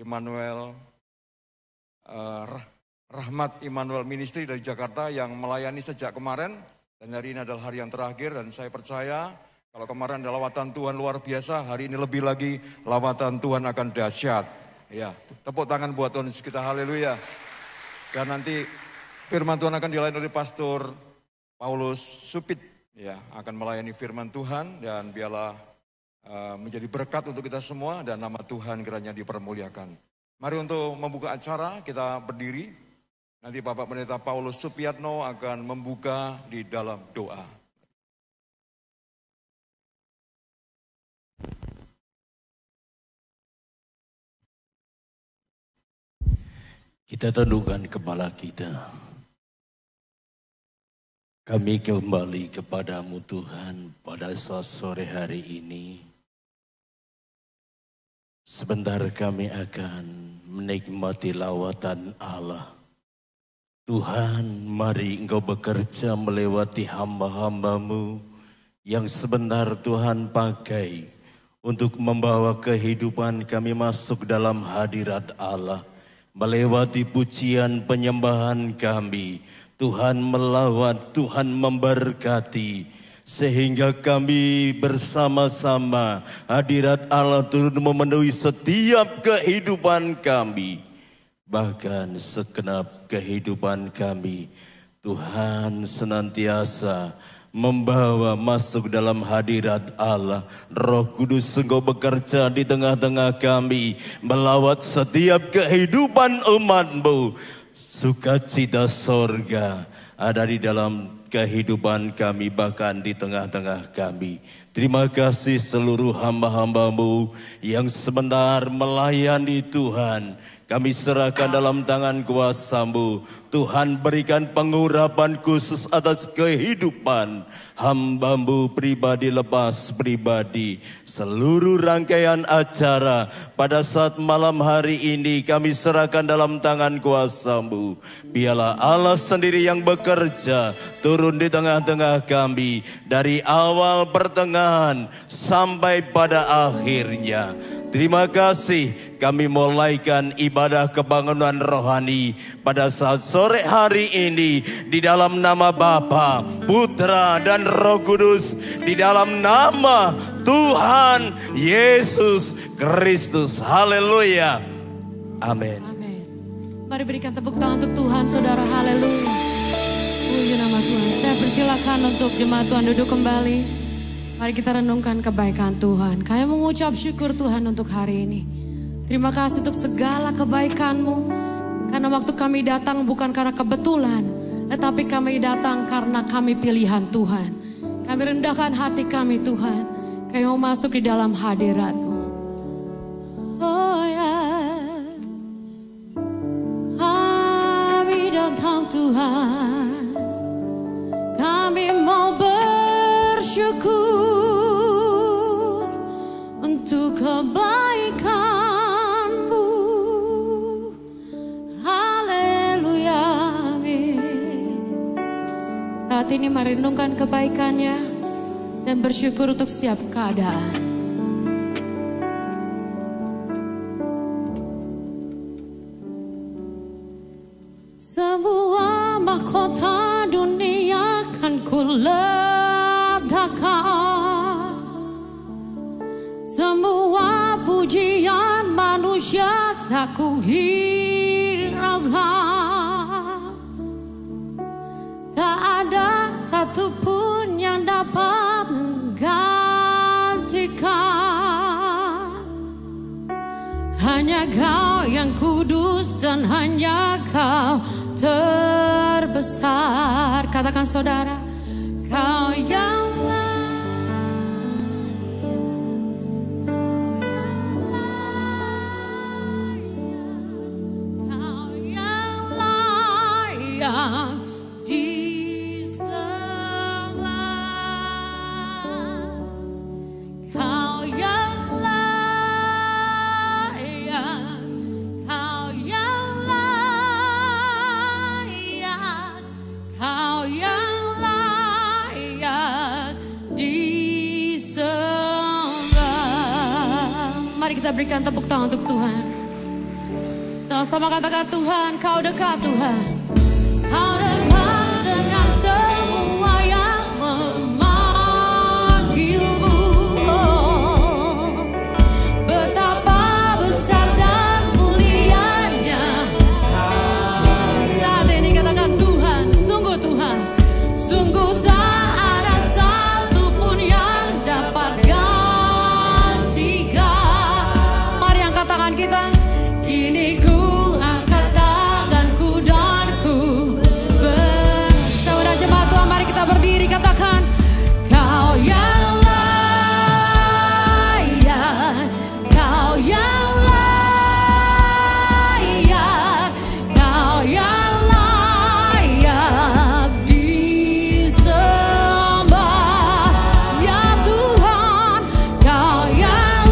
Immanuel, Rahmat Immanuel Ministry dari Jakarta yang melayani sejak kemarin. Dan hari ini adalah hari yang terakhir dan saya percaya kalau kemarin ada lawatan Tuhan luar biasa, hari ini lebih lagi lawatan Tuhan akan dahsyat. Ya, tepuk tangan buat Tuhan Yesus kita, haleluya. Dan nanti firman Tuhan akan dilayani oleh Pastor Paulus Supit, ya, akan melayani firman Tuhan dan biarlah menjadi berkat untuk kita semua dan nama Tuhan kiranya dipermuliakan. Mari untuk membuka acara kita berdiri. Nanti Bapak Pendeta Paulus Supiatno akan membuka di dalam doa. Kita tundukkan kepala kita. Kami kembali kepadamu Tuhan pada saat sore hari ini. Sebentar kami akan menikmati lawatan Allah. Tuhan, mari Engkau bekerja melewati hamba-hambamu yang sebentar Tuhan pakai untuk membawa kehidupan kami masuk dalam hadirat Allah. Melewati pujian penyembahan kami, Tuhan melawat, Tuhan memberkati. Sehingga kami bersama-sama hadirat Allah turun memenuhi setiap kehidupan kami. Bahkan segenap kehidupan kami. Tuhan senantiasa membawa masuk dalam hadirat Allah. Roh Kudus Engkau bekerja di tengah-tengah kami. Melawat setiap kehidupan umat-Mu. Sukacita sorga ada di dalam kehidupan kami, bahkan di tengah-tengah kami. Terima kasih seluruh hamba-hamba-Mu yang sebentar melayani Tuhan. Kami serahkan dalam tangan kuasa-Mu. Tuhan berikan pengurapan khusus atas kehidupan hamba-Mu pribadi lepas pribadi. Seluruh rangkaian acara pada saat malam hari ini kami serahkan dalam tangan kuasa-Mu. Biarlah Allah sendiri yang bekerja turun di tengah-tengah kami. Dari awal pertengahan sampai pada akhirnya. Terima kasih kami mulaikan ibadah kebangunan rohani pada saat sore hari ini di dalam nama Bapa, Putra dan Roh Kudus, di dalam nama Tuhan Yesus Kristus. Haleluya. Amin. Amin. Mari berikan tepuk tangan untuk Tuhan, saudara. Haleluya. Puji nama Tuhan. Saya persilakan untuk jemaat Tuhan duduk kembali. Mari kita renungkan kebaikan Tuhan. Kami mengucap syukur Tuhan untuk hari ini. Terima kasih untuk segala kebaikan-Mu. Karena waktu kami datang bukan karena kebetulan, tetapi kami datang karena kami pilihan Tuhan. Kami rendahkan hati kami Tuhan. Kami mau masuk di dalam hadirat-Mu. Oh ya, kami datang Tuhan. Kami mau bersyukur untuk kebaikan-Mu. ini mari renungkan kebaikannya dan bersyukur untuk setiap keadaan. Semua mahkota dunia kan ku letakkan, semua pujian manusia tak ku hiraukan. Tak ada satupun yang dapat menggantikan. Hanya Kau yang kudus dan hanya Kau terbesar. Katakan saudara, Kau yang kita berikan tepuk tangan untuk Tuhan. Sama-sama katakan, Tuhan, Kau dekat, Tuhan. Kau dekat dengan semua yang memanggilmu. Oh, betapa besar dan mulianya. Saat ini katakan, Tuhan, sungguh Tuhan, sungguh tak ada satupun yang dapat kita. Kini ku angkat tanganku dan ku bersama jemaat Tuhan, mari kita berdiri katakan, Kau yang layak, Kau yang layak, Kau yang layak disembah. Ya Tuhan, Kau yang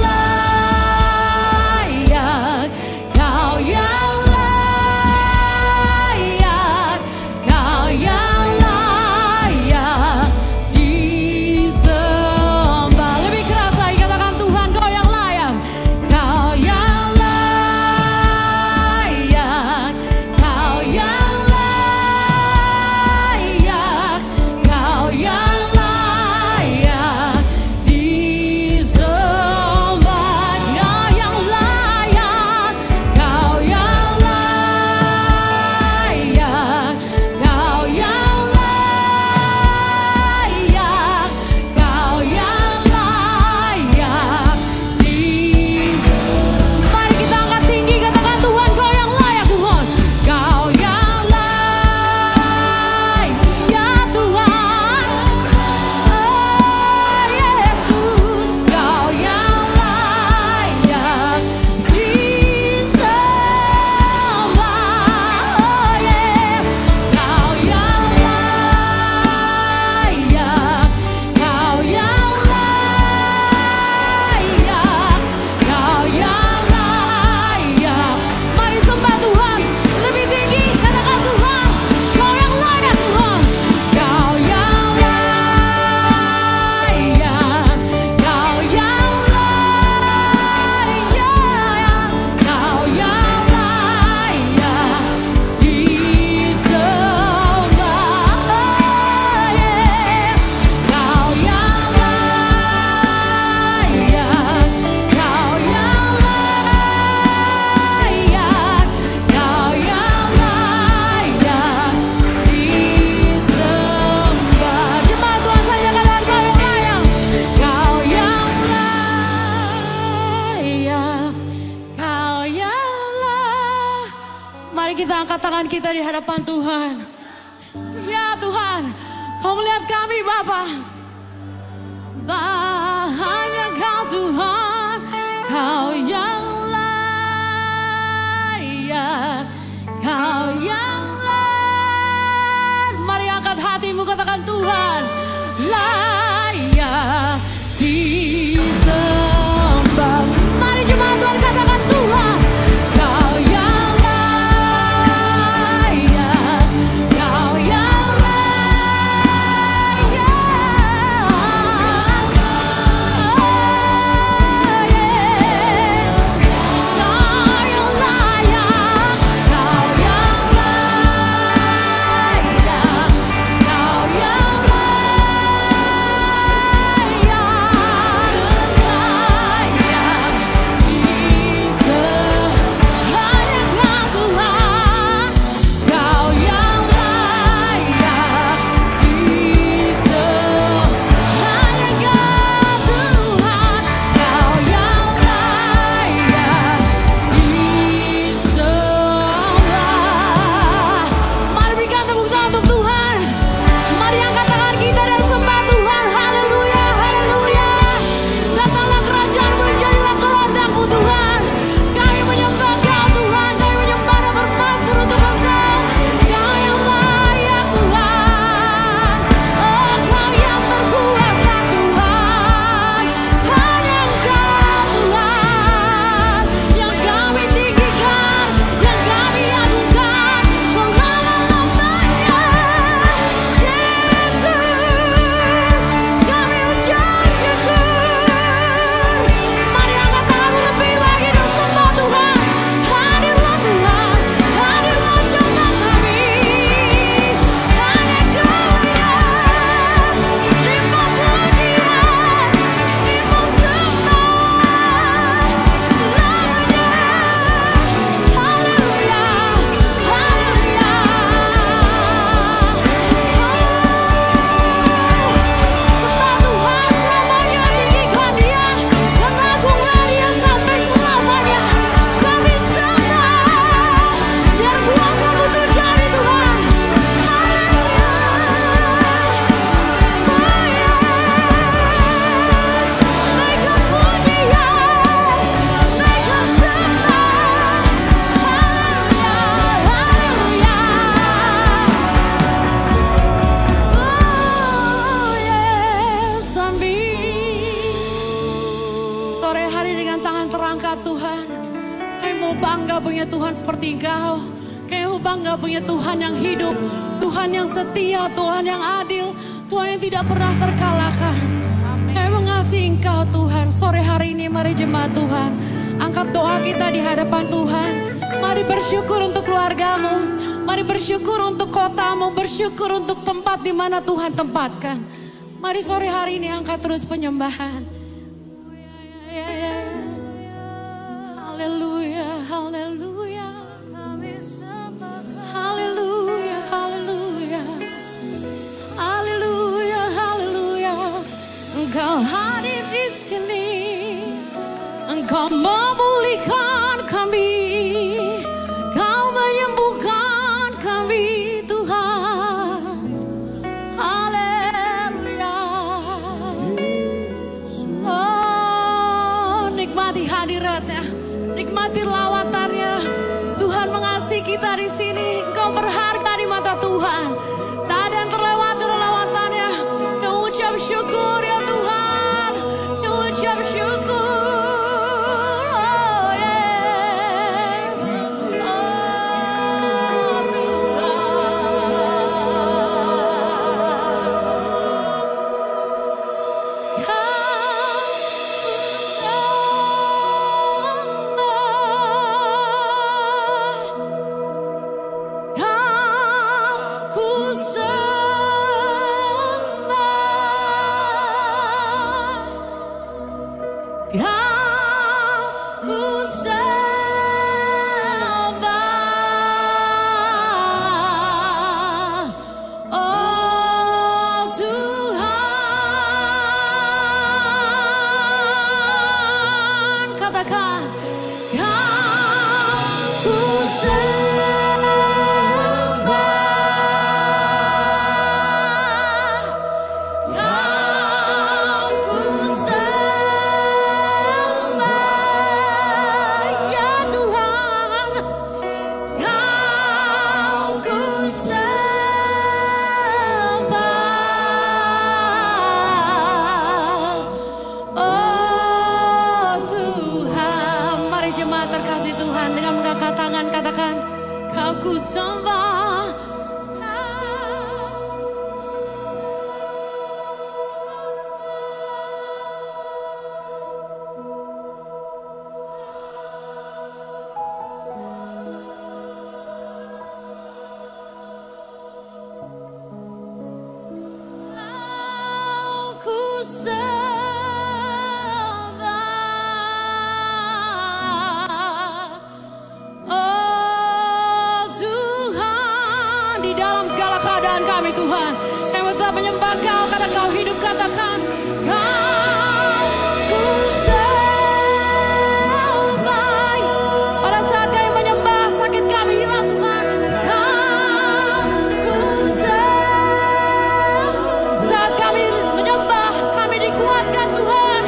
tangan kita di hadapan Tuhan. Ya Tuhan, Kau melihat kami Bapa. Hanya Kau Tuhan, Kau yang layak, Kau yang layak. Mari angkat hatimu, katakan Tuhan layak disembah. Mari jemaat Tuhan katakan Tuhan, Kau yang layak, Kau yang layak. bangga punya Tuhan seperti Engkau. Kami bangga punya Tuhan yang hidup, Tuhan yang setia, Tuhan yang adil, Tuhan yang tidak pernah terkalahkan. Kami mengasihi Engkau Tuhan. Sore hari ini mari jemaat Tuhan, angkat doa kita di hadapan Tuhan. Mari bersyukur untuk keluargamu, mari bersyukur untuk kotamu, bersyukur untuk tempat di mana Tuhan tempatkan. Mari sore hari ini angkat terus penyembahan. Haleluya, haleluya, haleluya, haleluya, haleluya, haleluya. Engkau hadir di sini, Engkau memulihkan kami, Kau menyembuhkan kami Tuhan. Haleluya. Oh, nikmati hadiratnya, nikmati lawatannya. Tuhan mengasihi kita di sini. Engkau berharga di mata Tuhan. Tak ada yang terlewat dari lawatannya. Yang ucap syukur ya Tuhan, yang ucap syukur. Oh yes, oh Tuhan, kami tetap menyembah Kau karena Kau hidup. Katakan Kau ku sembah. Pada saat kami menyembah, sakit kami hilang Tuhan. Kau ku sembah. Saat kami menyembah, kami dikuatkan Tuhan.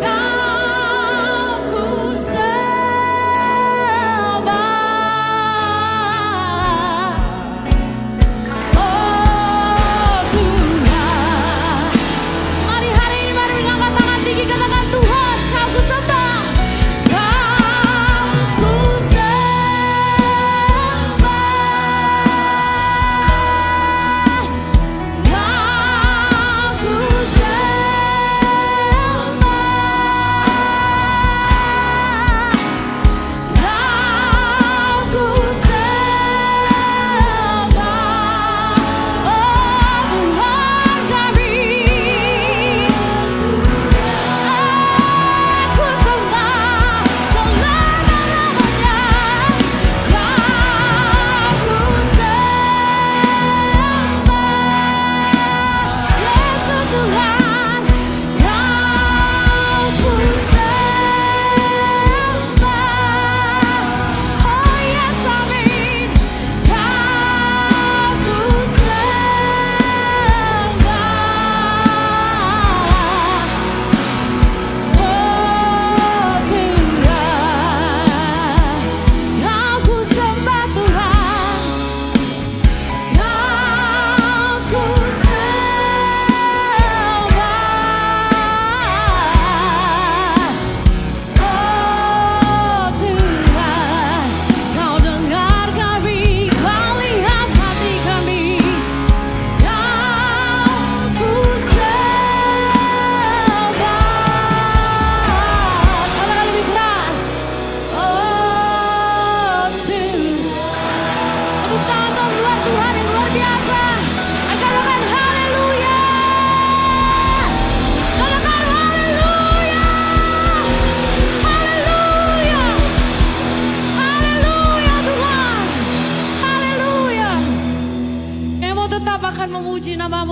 Kau ku sembah. Oh Tuhan, mari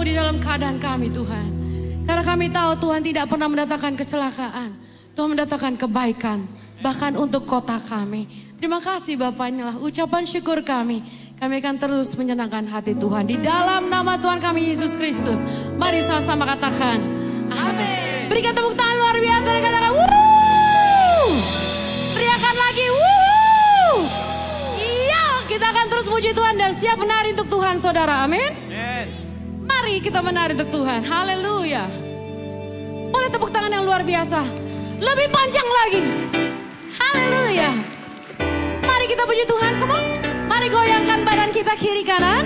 di dalam keadaan kami Tuhan. Karena kami tahu Tuhan tidak pernah mendatangkan kecelakaan. Tuhan mendatangkan kebaikan. Bahkan untuk kota kami. Terima kasih Bapak, inilah ucapan syukur kami. Kami akan terus menyenangkan hati Tuhan. Di dalam nama Tuhan kami Yesus Kristus. Mari sama-sama katakan amin. Berikan tepuk tangan luar biasa dan katakan wuuu. Teriakan lagi wuuu. Iya, kita akan terus puji Tuhan dan siap menari untuk Tuhan saudara, amin. Mari kita menari untuk Tuhan, haleluya. Boleh tepuk tangan yang luar biasa. Lebih panjang lagi. Haleluya. Mari kita puji Tuhan, come on. Mari goyangkan badan kita kiri kanan.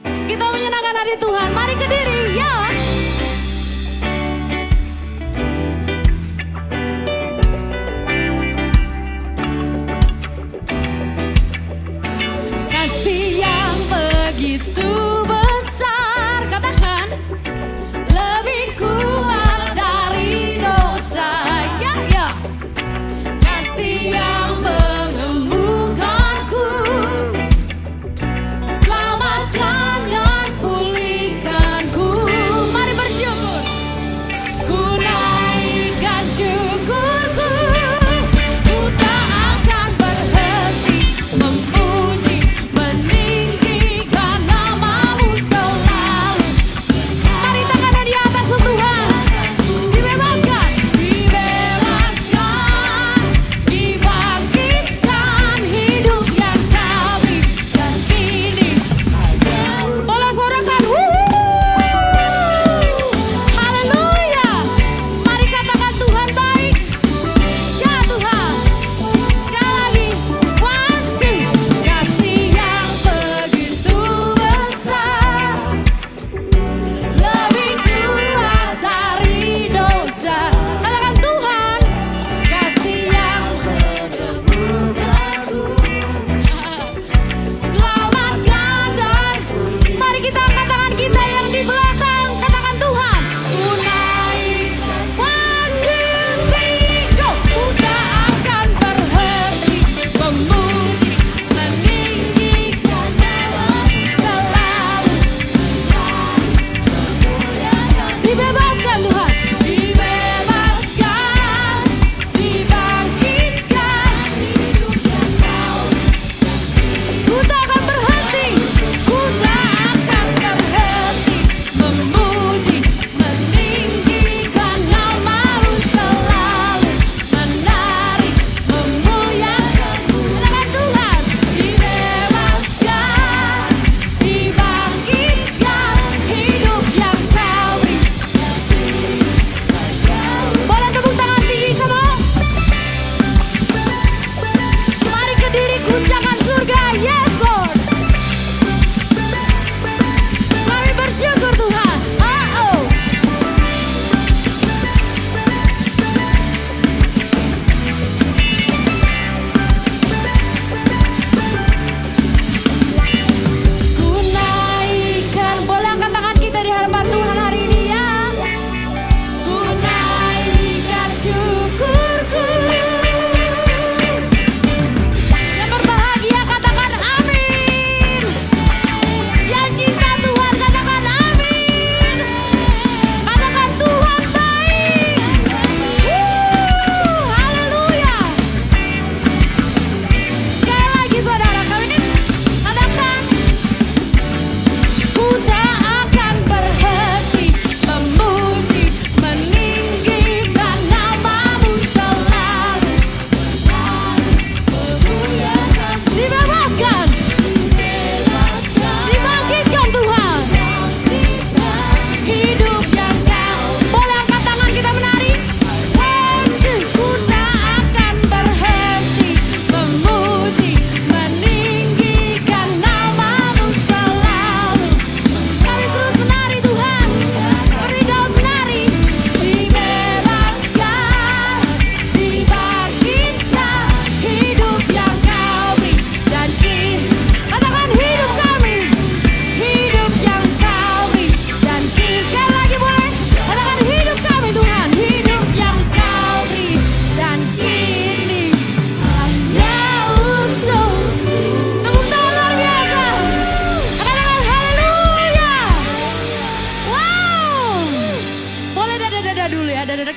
Kita menyenangkan hati Tuhan. Mari ke diri, ya. Kasih yang begitu besar, katakan, lebih kuat dari dosa. Ya, ya. Kasih yang menyembuhkanku, selamatkan dan pulihkanku. Mari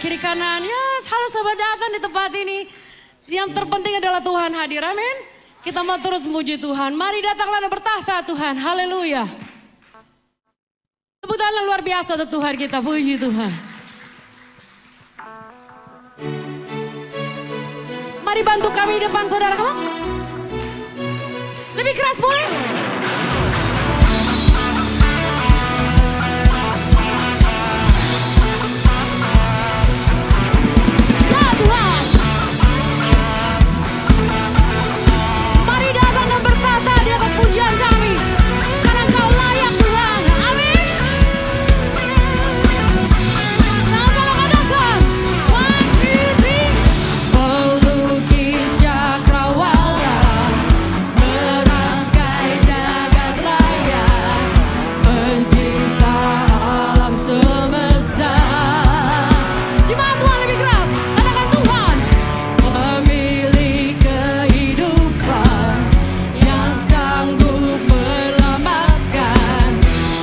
kiri kanan. Yes, halo selamat datang di tempat ini. Yang terpenting adalah Tuhan hadir, amin. Kita mau terus memuji Tuhan. Mari datanglah dan bertahta Tuhan, haleluya. Tepuk tangan luar biasa untuk Tuhan kita, puji Tuhan. Mari bantu kami di depan saudara, kamu. Lebih keras boleh? Ya Tuhan. Mari datang dan bertata di atas pujian kami. Karena Engkau layak Tuhan. Amin. Sama-sama katakan. 1, 2, 3. Melukis cakrawala, merangkai jagat raya, mencipta alam semesta. Gimana Tuhan lebih keras? Katakan Tuhan. Pemilik kehidupan yang sanggup menyelamatkan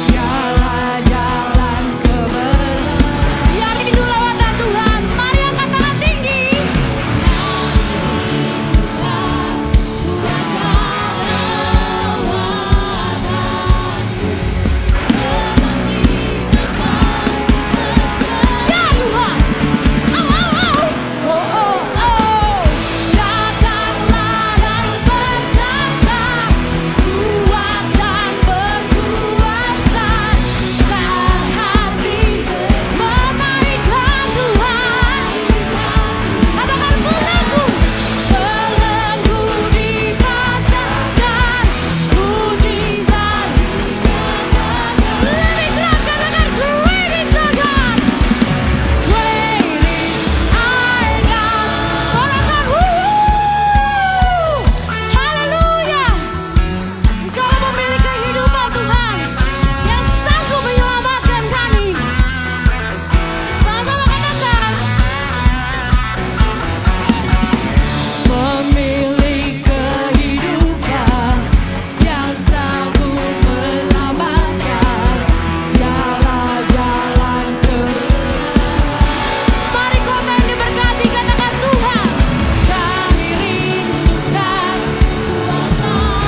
segala jalan kebenaran. Biar ini dulu lawatan Tuhan. Mari angkat tangan tinggi. Ya Tuhan. Oh, oh, oh, oh. Datanglah dan bertata, kuat dan berkuasa, dan hati menaikkan Tuhan. Katakan belenggu, belenggu dipatahkan, mujizat. Lebih keras katakan great is our God. Great is our God. Sorakan haleluya. Engkau memiliki kehidupan Tuhan yang sanggup menyelamatkan kami. Sama-sama katakan. Pemilik kehidupan yang sanggup menyelamatkan segala jalan kebenaran. Mari kota yang diberkati katakan Tuhan. Kami rindukan kuasa-Mu.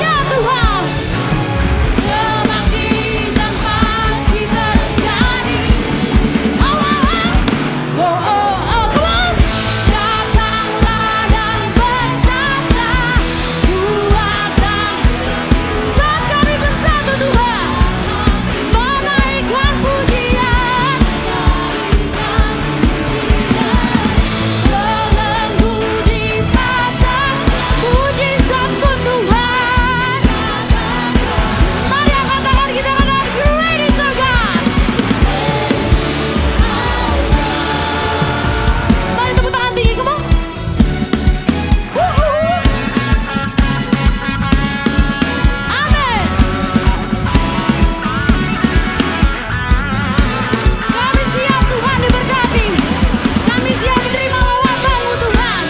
Ya Tuhan. Kebangkitan pasti terjadi. Oh, oh, oh, oh, oh, come on. Datanglah dan bertata, kuat dan saat kami bersatu Tuhan, menaikkan pujian. Belenggu dipatah, mujizat-Mu Tuhan. Mari angkat tangan kita katakan great is our God. Mari tepuk tangan tinggi, come on. Amin. Kami siap Tuhan diberkati. Kami siap menerima lawatan-Mu Tuhan.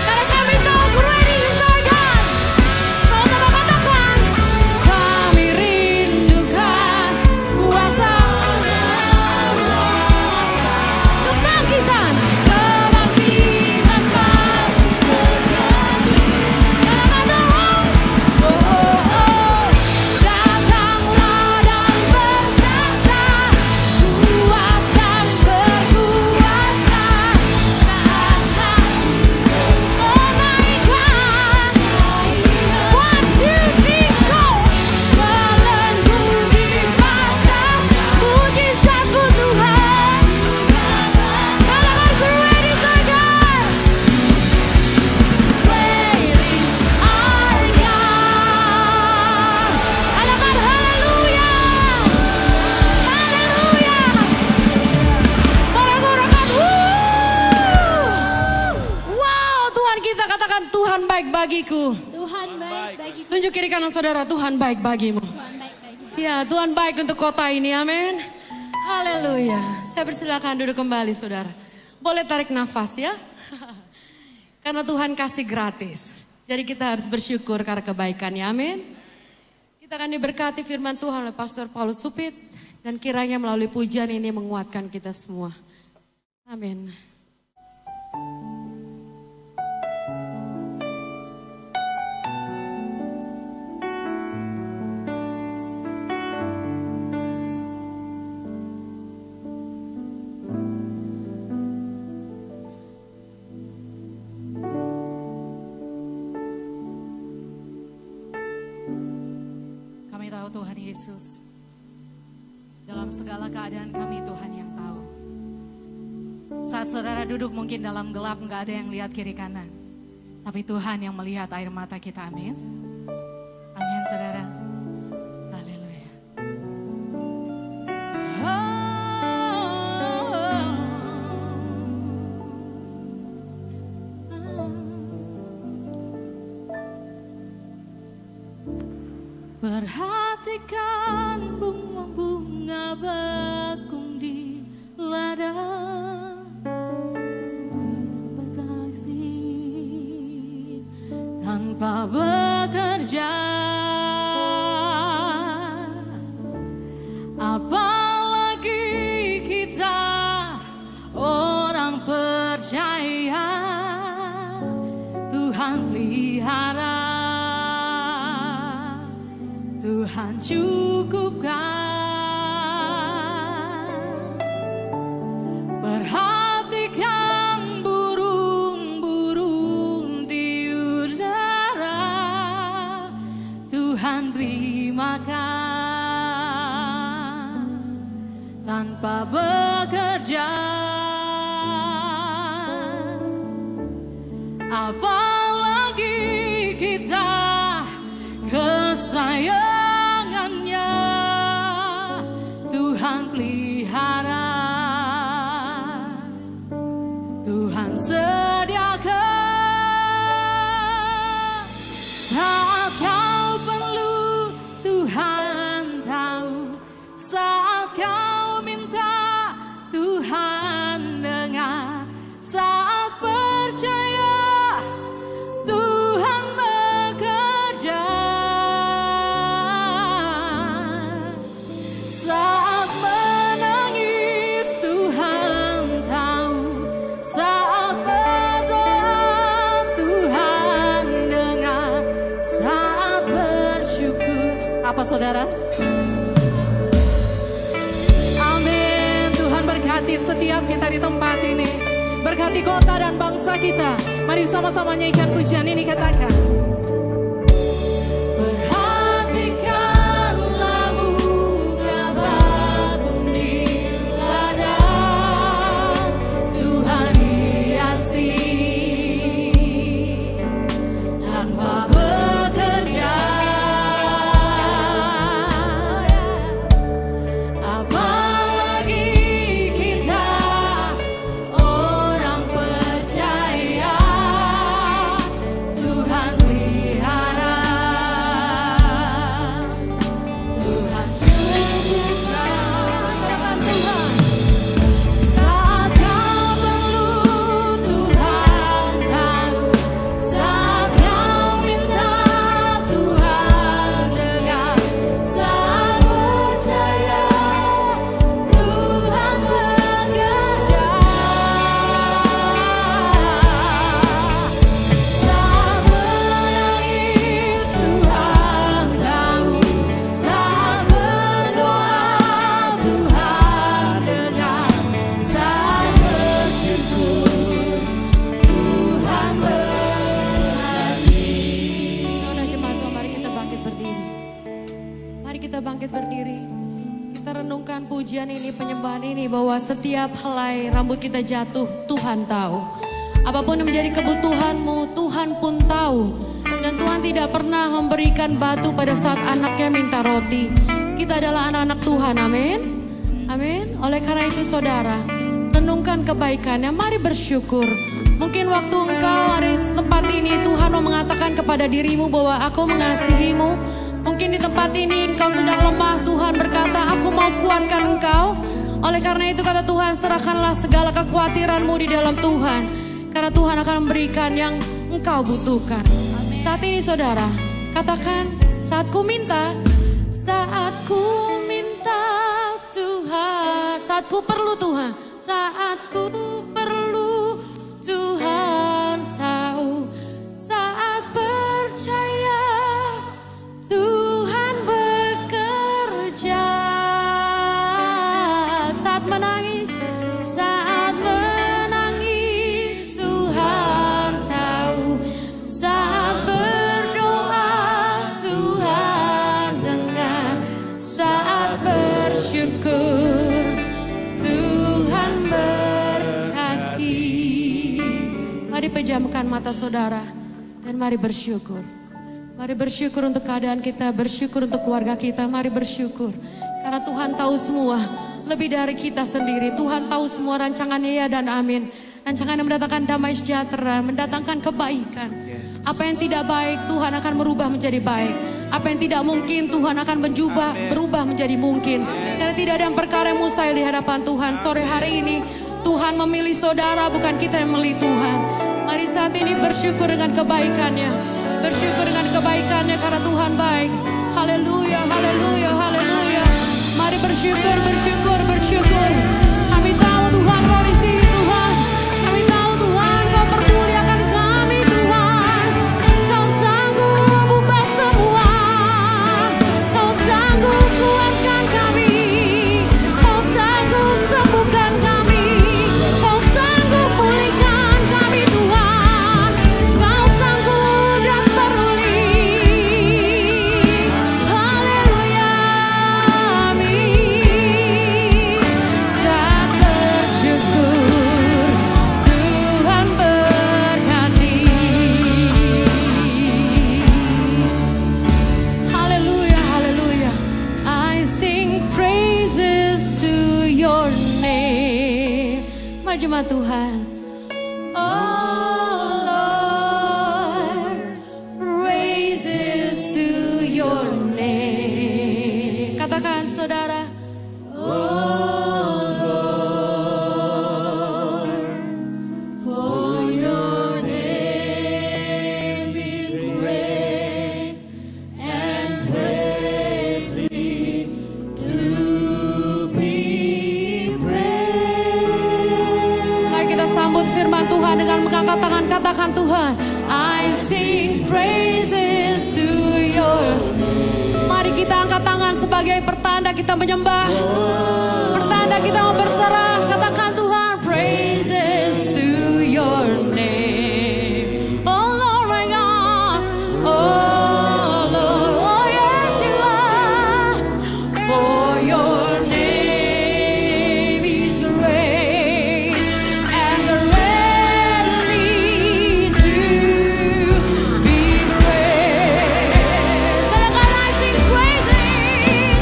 Karena kami tahu great is our God. Sama-sama katakan. Kami rindukan kuasa-Mu. Kebangkitan pasti terjadi. Katakan Tuhan. Oh, oh, oh. Datanglah dan bertata, kuat dan berkuasa, dan hati menaikkan. 1, 2, 3, go. Belenggu dipatah, mujizat-Mu Tuhan. Katakan great is our God. Great is our God. Katakan haleluya. Haleluya. Sorak-sorakan. Wow, Tuhan kita katakan Tuhan baik bagiku. Tuhan baik bagiku. Tunjuk kiri kanan saudara, Tuhan baik bagimu. Tuhan baik bagiku. Ya, Tuhan baik untuk kota ini, amin. Haleluya. Saya persilakan duduk kembali saudara. Boleh tarik nafas ya. Karena Tuhan kasih gratis. Jadi kita harus bersyukur karena kebaikannya, amin. Kita akan diberkati firman Tuhan oleh Pastor Paulus Supit. Dan kiranya melalui pujian ini menguatkan kita semua. Amin. Kami tahu Tuhan Yesus, dalam segala keadaan kami Tuhan yang tahu. Saat saudara duduk mungkin dalam gelap, nggak ada yang lihat kiri kanan. Tapi Tuhan yang melihat air mata kita, amin. Amin saudara. Haleluya. Perhatikan bunga-bunga bakung di ladang berkasih tanpa bekerja. Apalagi kita orang percaya, Tuhan pelihara, Tuhan cukupkan. Perhatikan burung-burung di udara, Tuhan beri makan tanpa bekerja. Apalagi kita kesayangannya, Tuhan pelihara, Tuhan sediakan. Saat kau perlu, Tuhan tahu. Saat kau minta, Tuhan dengar. Saat percaya, Tuhan bekerja. Saat menangis, Tuhan tahu. Saat berdoa, Tuhan dengar. Saat bersyukur, apa saudara? Amin. Tuhan berkati setiap kita di tempat ini. Berkati kota dan bangsa kita. Mari sama-sama nyanyikan pujian ini, katakan. Perhatikanlah bunga bakung di ladang, Tuhan hiasi tanpa bekerja. Apalagi kita orang percaya, Tuhan pelihara, Tuhan cukupkan. Tuhan, saat kau perlu, Tuhan tahu. Saat kau minta, Tuhan dengar. Saat percaya, Tuhan bekerja. Saat menangis, Tuhan tahu. Saat berdoa, Tuhan dengar. Saat bersyukur, Tuhan berhati. Saudara jemaat Tuhan, mari kita bangkit berdiri. Mari kita bangkit berdiri. Kita renungkan pujian ini, penyembahan ini, bahwa setiap helai rambut kita jatuh, Tuhan tahu. Apapun yang menjadi kebutuhanmu, Tuhan pun tahu. Dan Tuhan tidak pernah memberikan batu pada saat anaknya minta roti. Kita adalah anak-anak Tuhan, amin. Amin. Oleh karena itu saudara, renungkan kebaikannya, mari bersyukur. Mungkin waktu engkau hari tempat ini Tuhan mau mengatakan kepada dirimu bahwa aku mengasihimu. Mungkin di tempat ini engkau sedang lemah, Tuhan berkata aku mau kuatkan engkau. Oleh karena itu kata Tuhan, serahkanlah segala kekhawatiranmu di dalam Tuhan. Karena Tuhan akan memberikan yang engkau butuhkan. Saat ini saudara, katakan, saat ku minta, saat ku minta, Saat ku perlu Tuhan, saat ku perlu Tuhan tahu. Saat percaya Tuhan bekerja. Saat menangis Tuhan tahu. Saat berdoa Tuhan dengar. Saat bersyukur Tuhan berkati. Mari pejamkan mata saudara dan mari bersyukur. Mari bersyukur untuk keadaan kita, bersyukur untuk keluarga kita. Mari bersyukur karena Tuhan tahu semua, lebih dari kita sendiri. Tuhan tahu semua rancangannya ya dan amin. Rancangan yang mendatangkan damai sejahtera, mendatangkan kebaikan. Apa yang tidak baik Tuhan akan merubah menjadi baik. Apa yang tidak mungkin Tuhan akan berubah menjadi mungkin. Karena tidak ada perkara yang mustahil di hadapan Tuhan. Sore hari ini Tuhan memilih saudara, bukan kita yang memilih Tuhan. Mari saat ini bersyukur dengan kebaikannya. Bersyukur dengan kebaikannya karena Tuhan baik. Haleluya, haleluya, haleluya. Mari bersyukur, bersyukur, bersyukur. Kami tahu Tuhan Kau di sini Tuhan. Kami tahu Tuhan Kau peduli akan kami Tuhan. Kau sanggup ubah semua. Kau sanggup kuatkan kami. Kau sanggup sembuhkan kami. Kau sanggup pulihkan kami Tuhan. Kau sanggup dan peduli. Haleluya, amin. Saat bersyukur Tuhan berkati. Haleluya, haleluya. I sing praises to your name. Mari jemaat Tuhan. Oh Lord, praises to your name. Katakan saudara. Oh Lord, for your name is great and greatly to be praised. Mari kita sambut firman Tuhan dengan mengangkat tangan, katakan Tuhan, I sing praises to your name. Mari kita angkat tangan sebagai pertanda kita menyembah, pertanda kita mau berserah. Katakan Tuhan, praises to your name. Oh Lord my God, oh Lord, oh yes you are. For your name is great and greatly to be praised. Katakan I sing praises.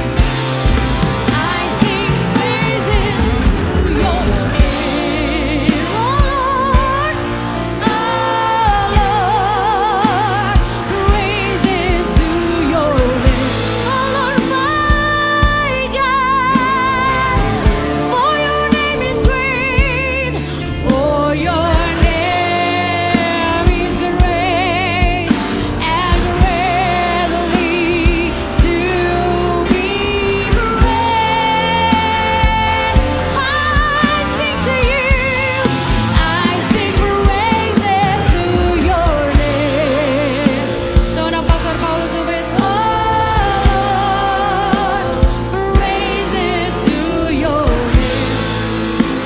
I sing praises to your name. Oh Lord, praises to your name. Oh Lord my God, for your name is great. For your name is great and greatly to be praised. I sing to you, I sing praises to your name. Seorang Pastor Paulus Ubed, oh Lord, praises to your name.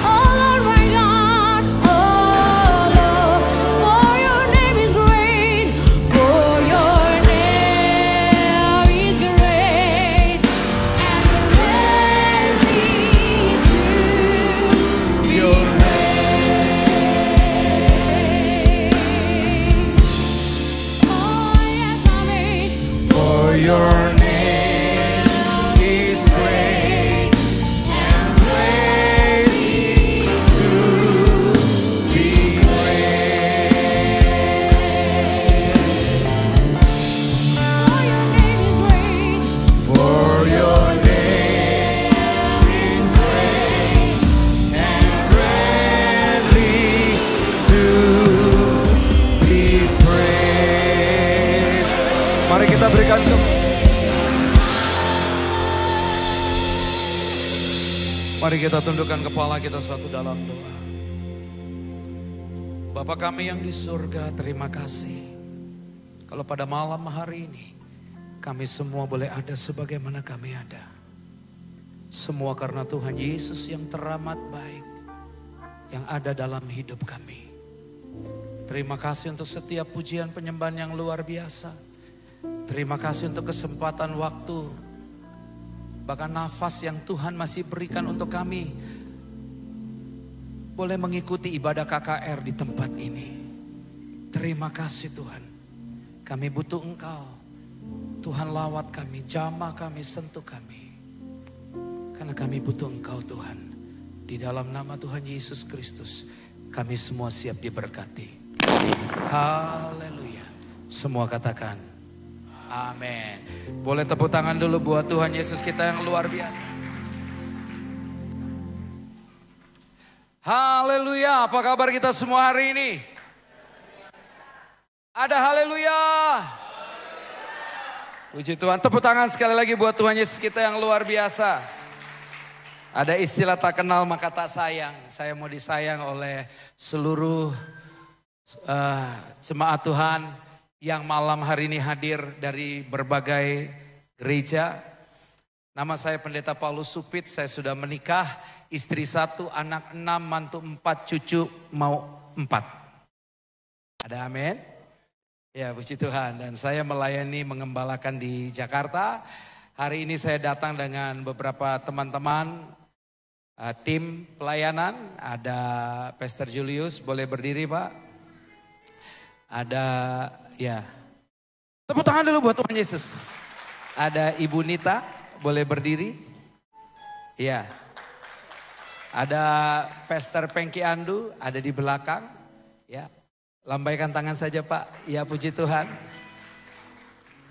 Oh Lord my God, oh Lord, for your name is great, for your name is great and greatly to be praised. Oh yes, amen. For your name is great and greatly to be praised. For your name is great and greatly to be praised. Mari kita berikan Mari kita tundukkan kepala kita satu dalam doa. Bapa kami yang di surga, terima kasih. Kalau pada malam hari ini kami semua boleh ada sebagaimana kami ada. Semua karena Tuhan Yesus yang teramat baik yang ada dalam hidup kami. Terima kasih untuk setiap pujian penyembahan yang luar biasa. Terima kasih untuk kesempatan waktu, bahkan nafas yang Tuhan masih berikan untuk kami boleh mengikuti ibadah KKR di tempat ini. Terima kasih Tuhan. Kami butuh Engkau. Tuhan lawat kami, jamah kami, sentuh kami. Karena kami butuh Engkau Tuhan. Di dalam nama Tuhan Yesus Kristus kami semua siap diberkati. Haleluya. Semua katakan amin. Boleh tepuk tangan dulu buat Tuhan Yesus kita yang luar biasa. Haleluya. Apa kabar kita semua hari ini? Ada haleluya. Puji Tuhan. Tepuk tangan sekali lagi buat Tuhan Yesus kita yang luar biasa. Ada istilah tak kenal maka tak sayang. Saya mau disayang oleh seluruh jemaat Tuhan yang malam hari ini hadir dari berbagai gereja. Nama saya Pendeta Paulus Supit, saya sudah menikah, istri 1, anak 6, mantu 4, cucu mau 4. Ada amin? Ya puji Tuhan, dan saya melayani mengembalakan di Jakarta. Hari ini saya datang dengan beberapa teman-teman, tim pelayanan. Ada Pastor Julius, boleh berdiri Pak. Ada ya, tepuk tangan dulu buat Tuhan Yesus. Ada Ibu Nita, boleh berdiri. Ya. Ada Pastor Pengki Andu, ada di belakang. Ya. Lambaikan tangan saja Pak. Ya puji Tuhan.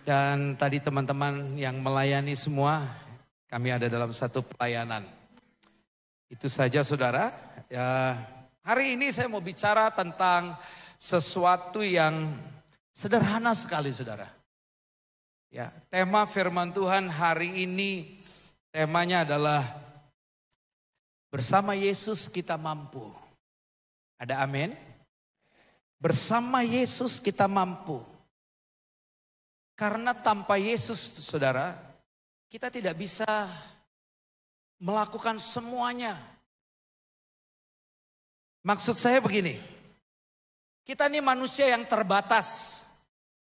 Dan tadi teman-teman yang melayani semua, kami ada dalam satu pelayanan. Itu saja saudara. Ya, hari ini saya mau bicara tentang sesuatu yang sederhana sekali saudara. Ya, tema firman Tuhan hari ini temanya adalah bersama Yesus kita mampu. Ada amin? Bersama Yesus kita mampu. Karena tanpa Yesus saudara, kita tidak bisa melakukan semuanya. Maksud saya begini, kita ini manusia yang terbatas.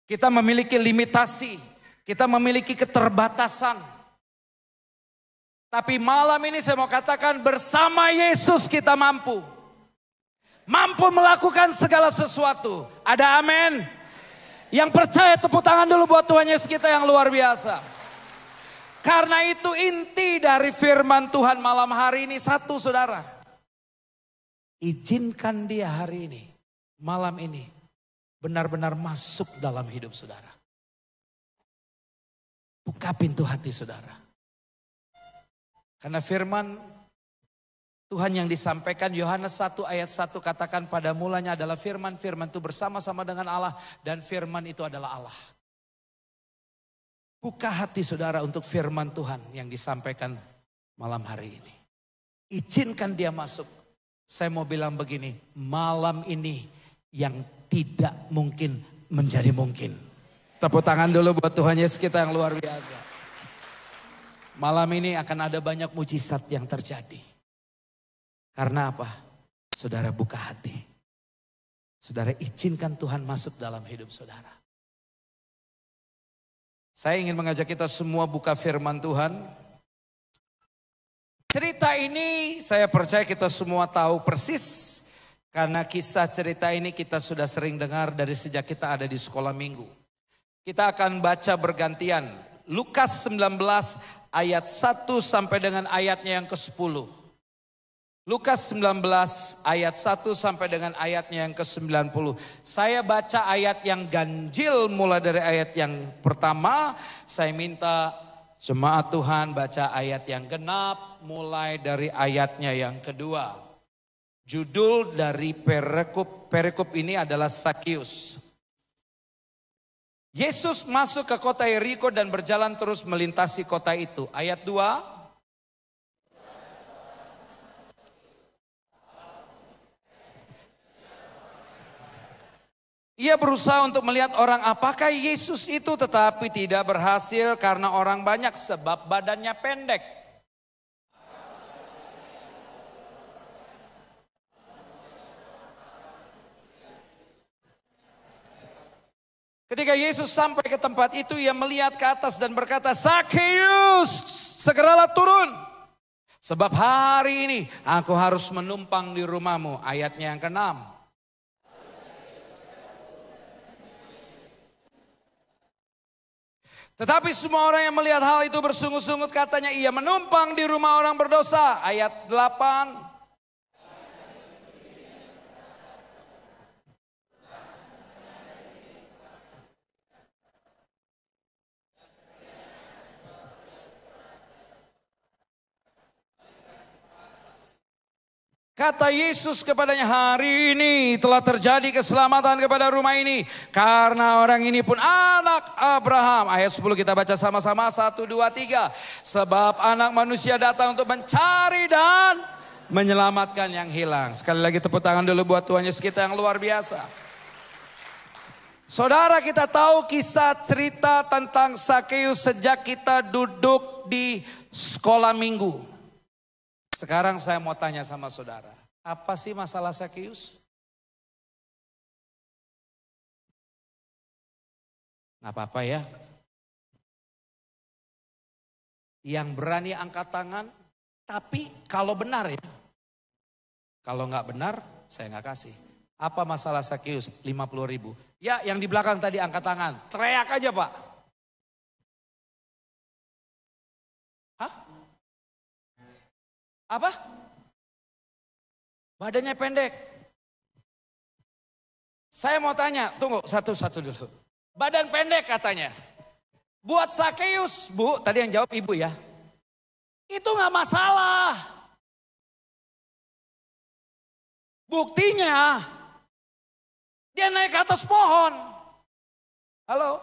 Kita memiliki limitasi, kita memiliki keterbatasan. Tapi malam ini saya mau katakan bersama Yesus kita mampu. Mampu melakukan segala sesuatu. Ada amin? Yang percaya tepuk tangan dulu buat Tuhan Yesus kita yang luar biasa. Karena itu inti dari firman Tuhan malam hari ini satu saudara. Izinkan dia hari ini, malam ini benar-benar masuk dalam hidup saudara. Buka pintu hati saudara. Karena firman Tuhan yang disampaikan Yohanes 1 ayat 1 katakan pada mulanya adalah firman. Firman itu bersama-sama dengan Allah dan firman itu adalah Allah. Buka hati saudara untuk firman Tuhan yang disampaikan malam hari ini. Izinkan dia masuk. Saya mau bilang begini, malam ini yang tidak mungkin menjadi mungkin. Tepuk tangan dulu buat Tuhan Yesus kita yang luar biasa. Malam ini akan ada banyak mujizat yang terjadi. Karena apa? Saudara buka hati. Saudara izinkan Tuhan masuk dalam hidup saudara. Saya ingin mengajak kita semua buka firman Tuhan. Cerita ini saya percaya kita semua tahu persis. Karena kisah cerita ini kita sudah sering dengar dari sejak kita ada di sekolah minggu. Kita akan baca bergantian. Lukas 19 ayat 1 sampai dengan ayatnya yang ke-10. Lukas 19 ayat 1 sampai dengan ayatnya yang ke-90. Saya baca ayat yang ganjil mulai dari ayat yang pertama. Saya minta jemaat Tuhan baca ayat yang genap mulai dari ayatnya yang kedua. Judul dari perikop ini adalah Sakius. Yesus masuk ke kota Yeriko dan berjalan terus melintasi kota itu. Ayat 2. Ia berusaha untuk melihat orang apakah Yesus itu, tetapi tidak berhasil karena orang banyak sebab badannya pendek. Ketika Yesus sampai ke tempat itu, ia melihat ke atas dan berkata, Zakheus, segeralah turun. Sebab hari ini aku harus menumpang di rumahmu. Ayatnya yang ke-6. Tetapi semua orang yang melihat hal itu bersungut-sungut, katanya ia menumpang di rumah orang berdosa. Ayat 8. Kata Yesus kepadanya, hari ini telah terjadi keselamatan kepada rumah ini. Karena orang ini pun anak Abraham. Ayat 10 kita baca sama-sama. 1, 2, 3. Sebab anak manusia datang untuk mencari dan menyelamatkan yang hilang. Sekali lagi tepuk tangan dulu buat Tuhan Yesus kita yang luar biasa. Saudara, kita tahu kisah cerita tentang Zakheus sejak kita duduk di sekolah minggu. Sekarang saya mau tanya sama saudara, apa sih masalah Zakheus? Nggak apa-apa ya. Yang berani angkat tangan, tapi kalau benar ya. Kalau nggak benar, saya nggak kasih. Apa masalah Zakheus? 50.000. Ya, yang di belakang tadi angkat tangan, teriak aja Pak. Hah? Apa? Badannya pendek. Saya mau tanya, tunggu satu-satu dulu. Badan pendek katanya. Buat Zakheus, Bu, tadi yang jawab ibu ya. Itu gak masalah. Buktinya, dia naik ke atas pohon. Halo?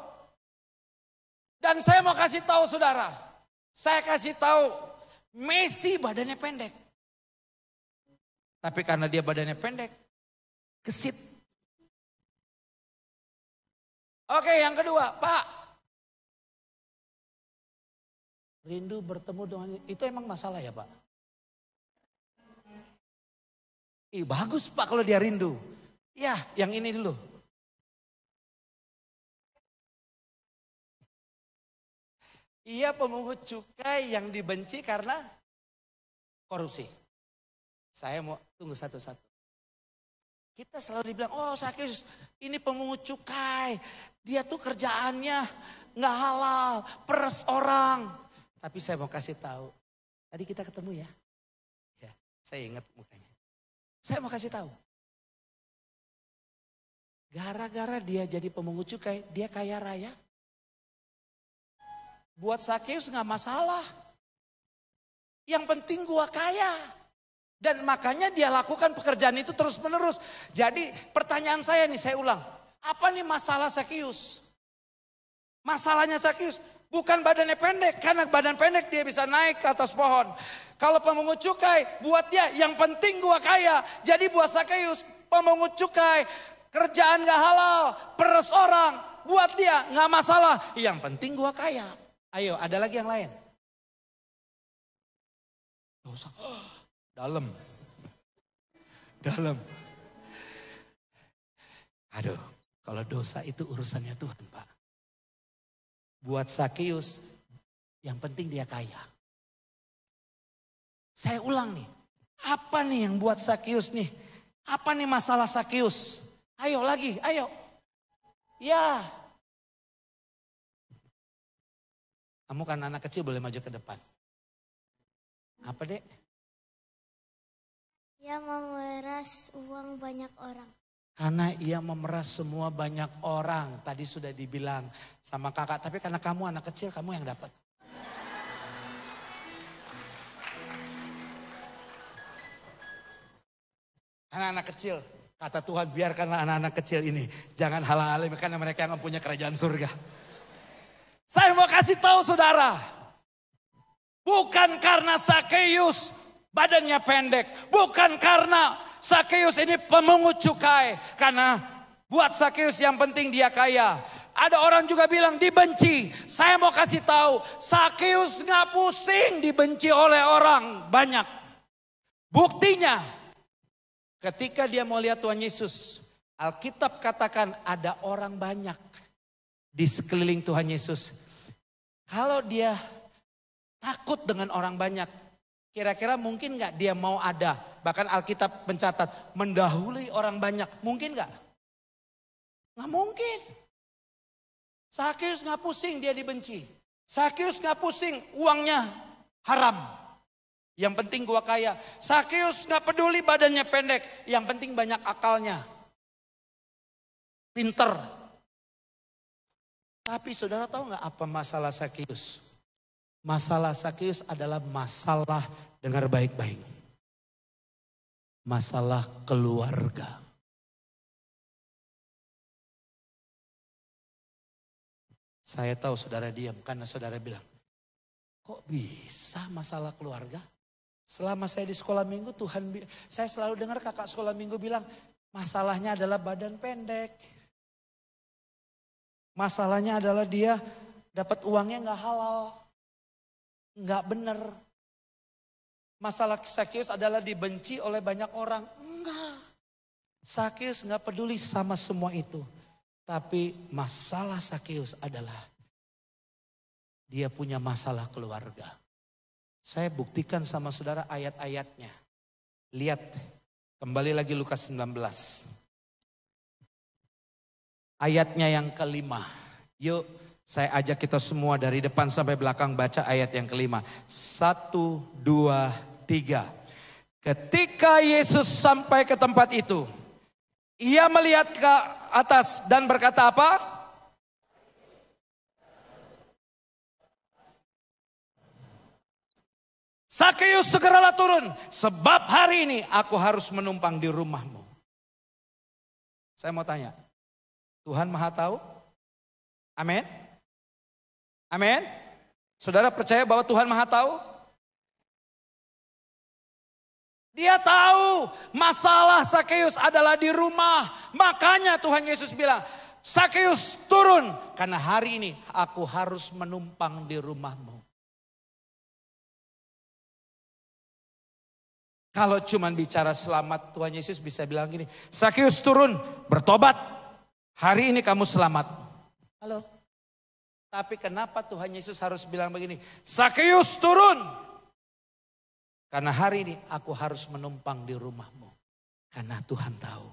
Dan saya mau kasih tahu saudara. Saya kasih tahu. Messi badannya pendek. Tapi karena dia badannya pendek, gesit. Oke, yang kedua, Pak. Rindu bertemu dengan, itu emang masalah ya Pak? Bagus Pak kalau dia rindu. Ya, yang ini dulu. Ia pemungut cukai yang dibenci karena korupsi. Saya mau tunggu satu-satu. Kita selalu dibilang, oh Zakheus ini pemungut cukai. Dia tuh kerjaannya nggak halal, peres orang. Tapi saya mau kasih tahu. Tadi kita ketemu ya. Ya, saya ingat mukanya. Saya mau kasih tahu. Gara-gara dia jadi pemungut cukai, dia kaya raya. Buat Zakheus gak masalah. Yang penting gua kaya. Dan makanya dia lakukan pekerjaan itu terus menerus. Jadi pertanyaan saya nih, saya ulang. Apa nih masalah Zakheus? Masalahnya Zakheus bukan badannya pendek. Karena badan pendek dia bisa naik ke atas pohon. Kalau pemungut cukai buat dia yang penting gua kaya. Jadi buat Zakheus pemungut cukai, kerjaan gak halal, peres orang. Buat dia gak masalah. Yang penting gua kaya. Ayo, ada lagi yang lain. Dosa. Dalam. Aduh, kalau dosa itu urusannya Tuhan, Pak. Buat Zakheus, yang penting dia kaya. Saya ulang nih. Apa nih yang buat Zakheus nih? Apa nih masalah Zakheus? Ayo lagi, ayo. Ya. Kamu kan anak kecil boleh maju ke depan. Apa dek? Ia memeras uang banyak orang. Karena ia memeras semua banyak orang. Tadi sudah dibilang sama kakak. Tapi karena kamu anak kecil, kamu yang dapat. Anak-anak kecil. Kata Tuhan, biarkanlah anak-anak kecil ini. Jangan halang-halangi karena mereka yang mempunyai kerajaan surga. Saya mau kasih tahu saudara. Bukan karena Zakheus badannya pendek. Bukan karena Zakheus ini pemungut cukai. Karena Buat Sakeus yang penting dia kaya. Ada orang juga bilang dibenci. Saya mau kasih tahu, Sakeus nggak pusing dibenci oleh orang banyak. Buktinya, ketika dia mau lihat Tuhan Yesus, Alkitab katakan ada orang banyak di sekeliling Tuhan Yesus. Kalau dia takut dengan orang banyak, kira-kira mungkin nggak dia mau ada? Bahkan Alkitab mencatat mendahului orang banyak, mungkin nggak? Nggak mungkin. Sakeus nggak pusing dia dibenci. Sakeus nggak pusing uangnya haram. Yang penting gua kaya. Sakeus nggak peduli badannya pendek. Yang penting banyak akalnya. Pinter. Tapi saudara tahu nggak apa masalah Sakeus? Masalah Sakeus adalah masalah, dengar baik-baik, masalah keluarga. Saya tahu saudara diam karena saudara bilang, kok bisa masalah keluarga? Selama saya di sekolah minggu saya selalu dengar kakak sekolah minggu bilang, masalahnya adalah badan pendek. Masalahnya adalah dia dapat uangnya nggak halal, nggak benar. Masalah Sakeus adalah dibenci oleh banyak orang. Enggak. Sakeus nggak peduli sama semua itu. Tapi masalah Sakeus adalah dia punya masalah keluarga. Saya buktikan sama saudara ayat-ayatnya. Lihat, kembali lagi Lukas 19. Ayatnya yang kelima. Yuk, saya ajak kita semua dari depan sampai belakang baca ayat yang kelima. 1, 2, 3. Ketika Yesus sampai ke tempat itu, ia melihat ke atas dan berkata apa? Sakeus, segeralah turun, sebab hari ini aku harus menumpang di rumahmu. Saya mau tanya, Tuhan Maha Tahu? Amin? Amin? Saudara percaya bahwa Tuhan Maha Tahu? Dia tahu masalah Sakeus adalah di rumah. Makanya Tuhan Yesus bilang, Sakeus turun. Karena hari ini aku harus menumpang di rumahmu. Kalau cuman bicara selamat, Tuhan Yesus bisa bilang gini, Sakeus turun, bertobat. Hari ini kamu selamat. Halo? Tapi kenapa Tuhan Yesus harus bilang begini, Sakeus turun. Karena hari ini aku harus menumpang di rumahmu. Karena Tuhan tahu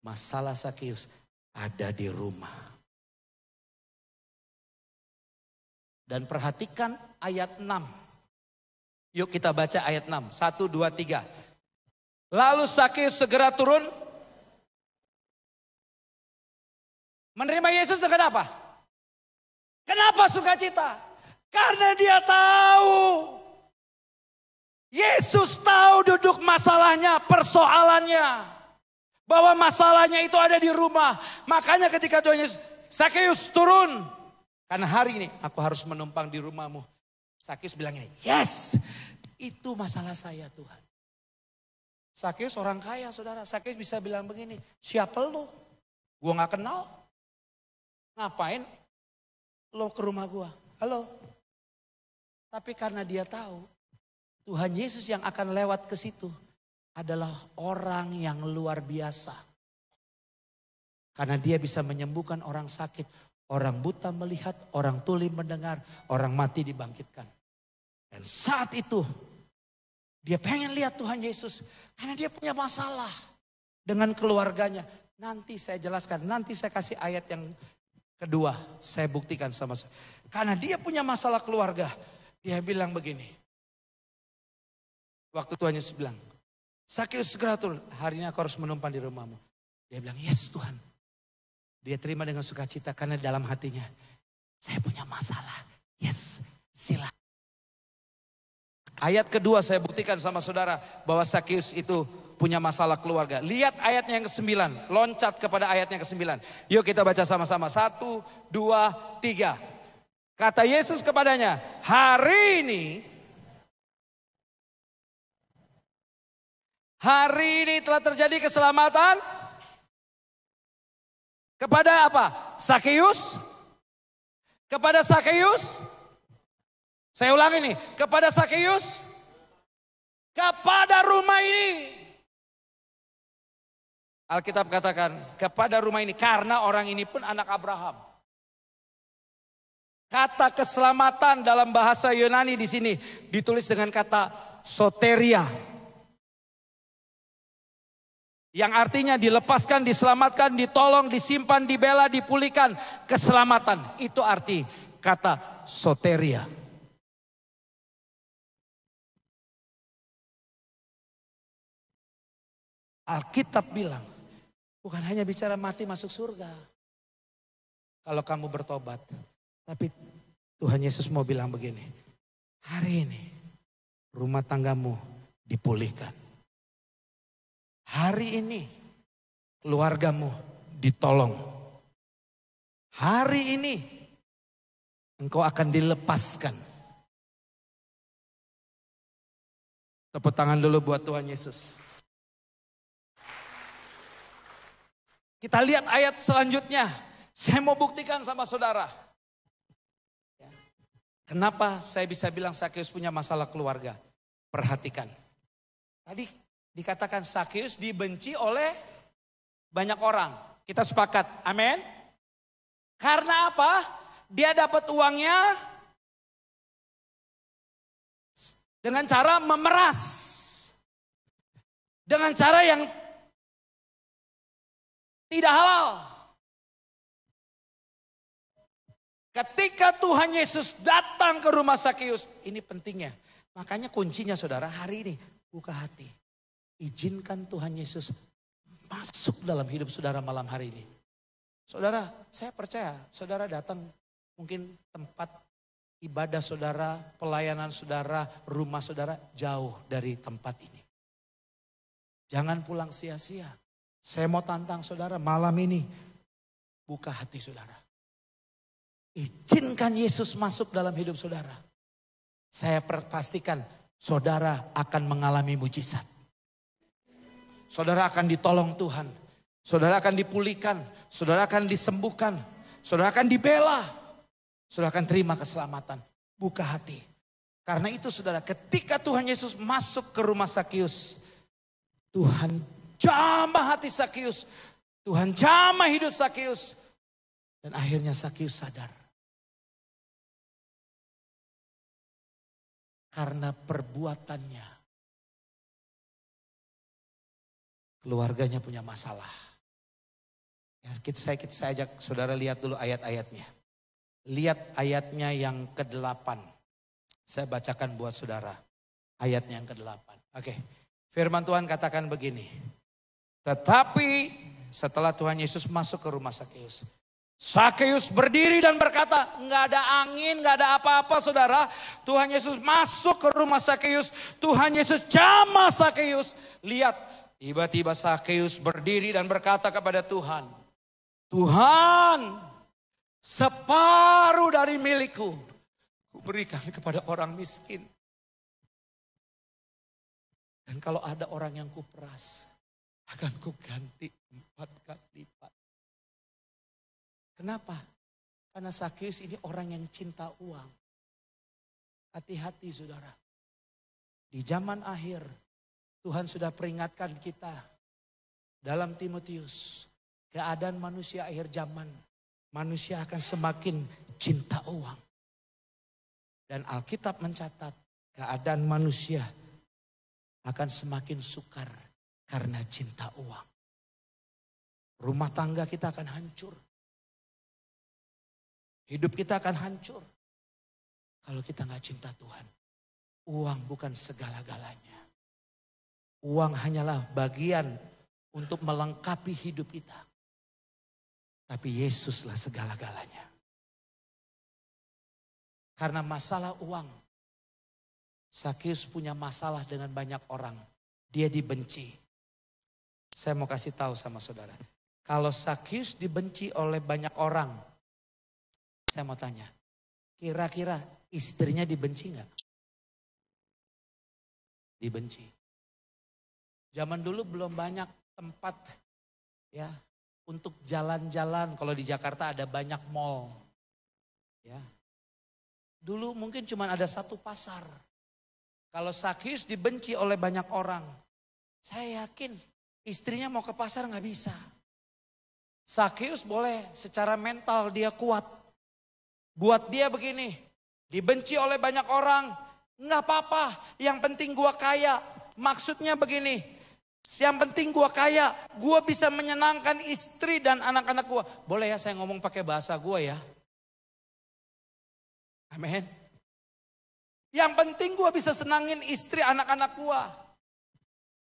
masalah Sakeus ada di rumah. Dan perhatikan ayat 6. Yuk kita baca ayat 6. 1, 2, 3. Lalu Sakeus segera turun. Menerima Yesus dengan apa? Kenapa sukacita? Karena dia tahu. Yesus tahu duduk masalahnya, persoalannya. Bahwa masalahnya itu ada di rumah. Makanya ketika Tuhan Yesus, Sakeus turun. Karena hari ini aku harus menumpang di rumahmu. Sakeus bilang ini, yes, itu masalah saya Tuhan. Sakeus orang kaya saudara. Sakeus bisa bilang begini, siapa lu? Gua gak kenal. Ngapain lo ke rumah gua? Halo? Tapi karena dia tahu Tuhan Yesus yang akan lewat ke situ adalah orang yang luar biasa. Karena dia bisa menyembuhkan orang sakit, orang buta melihat, orang tuli mendengar, orang mati dibangkitkan. Dan saat itu dia pengen lihat Tuhan Yesus karena dia punya masalah dengan keluarganya. Nanti saya jelaskan, nanti saya kasih ayat yang kedua, saya buktikan sama saya. Karena dia punya masalah keluarga, dia bilang begini. Waktu Tuhan Yesus bilang, Sakeus segera turun, hari ini aku harus menumpang di rumahmu. Dia bilang, yes Tuhan. Dia terima dengan sukacita karena dalam hatinya, saya punya masalah. Yes, silakan. Ayat kedua saya buktikan sama saudara bahwa Sakeus itu punya masalah keluarga. Lihat ayatnya yang ke-9, loncat kepada ayatnya yang ke-9. Yuk kita baca sama-sama, 1, 2, 3. Kata Yesus kepadanya, hari ini telah terjadi keselamatan Kepada apa? Sakeus? Kepada Sakeus? Saya ulangi nih, kepada Sakeus? Kepada rumah ini. Alkitab katakan, kepada rumah ini, karena orang ini pun anak Abraham. Kata keselamatan dalam bahasa Yunani di sini ditulis dengan kata soteria. Yang artinya dilepaskan, diselamatkan, ditolong, disimpan, dibela, dipulihkan, keselamatan. Itu arti kata soteria. Alkitab bilang, bukan hanya bicara mati masuk surga. Kalau kamu bertobat. Tapi Tuhan Yesus mau bilang begini, hari ini rumah tanggamu dipulihkan. Hari ini keluargamu ditolong. Hari ini engkau akan dilepaskan. Tepuk tangan dulu buat Tuhan Yesus. Kita lihat ayat selanjutnya. Saya mau buktikan sama saudara. Kenapa saya bisa bilang Sakeus punya masalah keluarga? Perhatikan. Tadi dikatakan Sakeus dibenci oleh banyak orang. Kita sepakat, amin. Karena apa? Dia dapat uangnya dengan cara memeras. Dengan cara yang tidak halal. Ketika Tuhan Yesus datang ke rumah Sakeus, ini pentingnya. Makanya kuncinya saudara hari ini, buka hati. Izinkan Tuhan Yesus masuk dalam hidup saudara malam hari ini. Saudara, saya percaya saudara datang mungkin tempat ibadah saudara, pelayanan saudara, rumah saudara jauh dari tempat ini. Jangan pulang sia-sia. Saya mau tantang saudara malam ini, buka hati saudara. Izinkan Yesus masuk dalam hidup saudara. Saya pastikan saudara akan mengalami mujizat. Saudara akan ditolong Tuhan. Saudara akan dipulihkan. Saudara akan disembuhkan. Saudara akan dibela. Saudara akan terima keselamatan. Buka hati. Karena itu saudara, ketika Tuhan Yesus masuk ke rumah Sakeus, Tuhan jamah hati Sakeus. Tuhan jamah hidup Sakeus. Dan akhirnya Sakeus sadar. Karena perbuatannya, keluarganya punya masalah. Ya, saya ajak saudara lihat dulu ayat-ayatnya. Lihat ayatnya yang ke-8. Saya bacakan buat saudara. Ayatnya yang ke-8. Oke. Firman Tuhan katakan begini. Tetapi setelah Tuhan Yesus masuk ke rumah Sakeus. Sakeus berdiri dan berkata, nggak ada angin, nggak ada apa-apa saudara. Tuhan Yesus masuk ke rumah Sakeus. Tuhan Yesus jamah Sakeus. Lihat, tiba-tiba Sakeus berdiri dan berkata kepada Tuhan. Tuhan, separuh dari milikku kuberikan kepada orang miskin. Dan kalau ada orang yang kuperas, akan kuganti 4 kali lipat. Kenapa? Karena Sakeus ini orang yang cinta uang. Hati-hati saudara. Di zaman akhir Tuhan sudah peringatkan kita dalam Timotius. Keadaan manusia akhir zaman. Manusia akan semakin cinta uang. Dan Alkitab mencatat keadaan manusia akan semakin sukar karena cinta uang. Rumah tangga kita akan hancur. Hidup kita akan hancur kalau kita nggak cinta Tuhan. Uang bukan segala-galanya. Uang hanyalah bagian untuk melengkapi hidup kita. Tapi Yesuslah segala-galanya. Karena masalah uang, Sakeus punya masalah dengan banyak orang. Dia dibenci. Saya mau kasih tahu sama saudara. Kalau Sakeus dibenci oleh banyak orang, saya mau tanya, kira-kira istrinya dibenci nggak? Dibenci. Zaman dulu belum banyak tempat ya untuk jalan-jalan. Kalau di Jakarta ada banyak mall. Ya. Dulu mungkin cuma ada satu pasar. Kalau Sakius dibenci oleh banyak orang, saya yakin istrinya mau ke pasar nggak bisa. Sakius boleh secara mental dia kuat. Buat dia begini, dibenci oleh banyak orang, nggak apa-apa. Yang penting gua kaya. Maksudnya begini, yang penting gua kaya, gua bisa menyenangkan istri dan anak-anak gua. Boleh ya saya ngomong pakai bahasa gua ya. Amin. Yang penting gua bisa senangin istri anak-anak gua.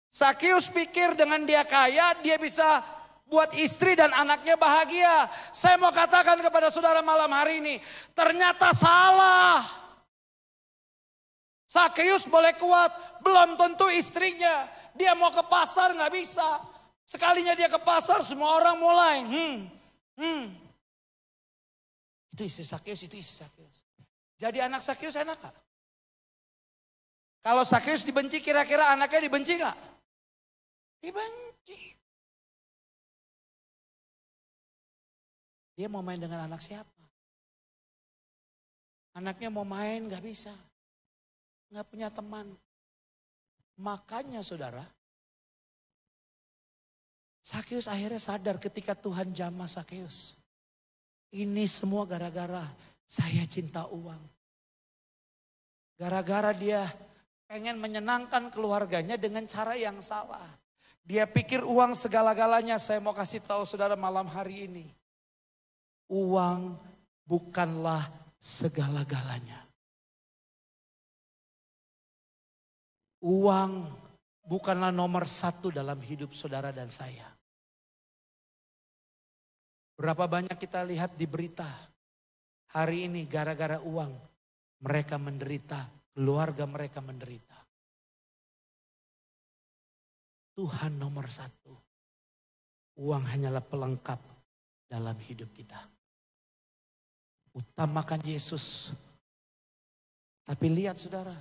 Sakius pikir dengan dia kaya, dia bisa buat istri dan anaknya bahagia. Saya mau katakan kepada saudara malam hari ini, ternyata salah. Sakius boleh kuat, belum tentu istrinya. Dia mau ke pasar nggak bisa. Sekalinya dia ke pasar semua orang mulai. Itu istri Sakius, itu istri Sakius. Jadi anak Sakius enak gak? Kalau Sakius dibenci kira-kira anaknya dibenci gak? Dibenci. Dia mau main dengan anak siapa? Anaknya mau main gak bisa. Gak punya teman. Makanya saudara, Sakius akhirnya sadar ketika Tuhan jamah Sakius. Ini semua gara-gara saya cinta uang. Gara-gara dia pengen menyenangkan keluarganya dengan cara yang salah. Dia pikir uang segala-galanya. Saya mau kasih tahu saudara malam hari ini. Uang bukanlah segala-galanya. Uang bukanlah nomor satu dalam hidup saudara dan saya. Berapa banyak kita lihat di berita hari ini gara-gara uang mereka menderita, keluarga mereka menderita. Tuhan nomor satu. Uang hanyalah pelengkap dalam hidup kita. Utamakan Yesus. Tapi lihat saudara,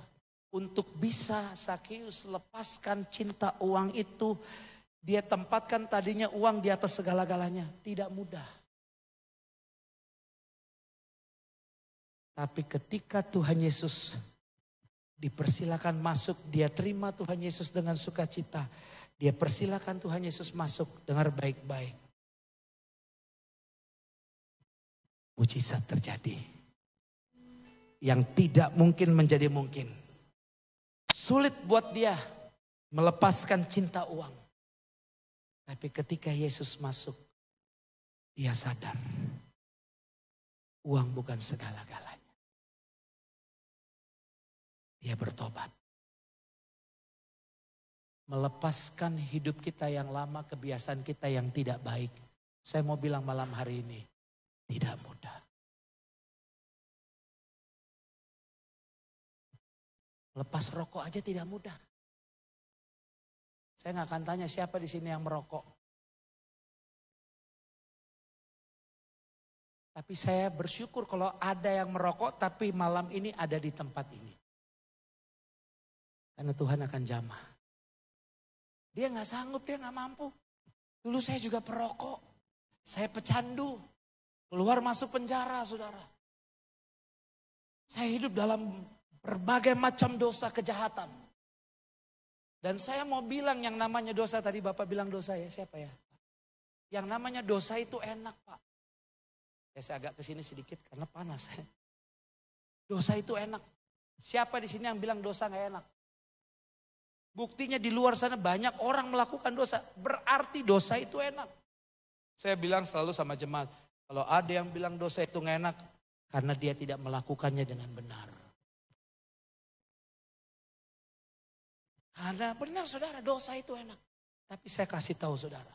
untuk bisa Sakius lepaskan cinta uang itu, dia tempatkan tadinya uang di atas segala-galanya. Tidak mudah. Tapi ketika Tuhan Yesus dipersilakan masuk, dia terima Tuhan Yesus dengan sukacita. Dia persilakan Tuhan Yesus masuk, dengar baik-baik. Mujizat terjadi. Yang tidak mungkin menjadi mungkin. Sulit buat dia melepaskan cinta uang. Tapi ketika Yesus masuk, dia sadar. Uang bukan segala-galanya. Dia bertobat. Melepaskan hidup kita yang lama, kebiasaan kita yang tidak baik. Saya mau bilang malam hari ini, tidak mudah. Lepas rokok aja tidak mudah. Saya nggak akan tanya siapa di sini yang merokok. Tapi saya bersyukur kalau ada yang merokok tapi malam ini ada di tempat ini. Karena Tuhan akan jamah. Dia nggak sanggup, dia nggak mampu. Dulu saya juga perokok. Saya pecandu. Keluar masuk penjara saudara. Saya hidup dalam berbagai macam dosa kejahatan. Dan saya mau bilang yang namanya dosa, tadi Bapak bilang dosa ya, siapa ya? Yang namanya dosa itu enak Pak. Ya saya agak kesini sedikit karena panas. Dosa itu enak. Siapa di sini yang bilang dosa gak enak? Buktinya di luar sana banyak orang melakukan dosa. Berarti dosa itu enak. Saya bilang selalu sama jemaat, kalau ada yang bilang dosa itu gak enak, karena dia tidak melakukannya dengan benar. Karena benar saudara, dosa itu enak. Tapi saya kasih tahu saudara.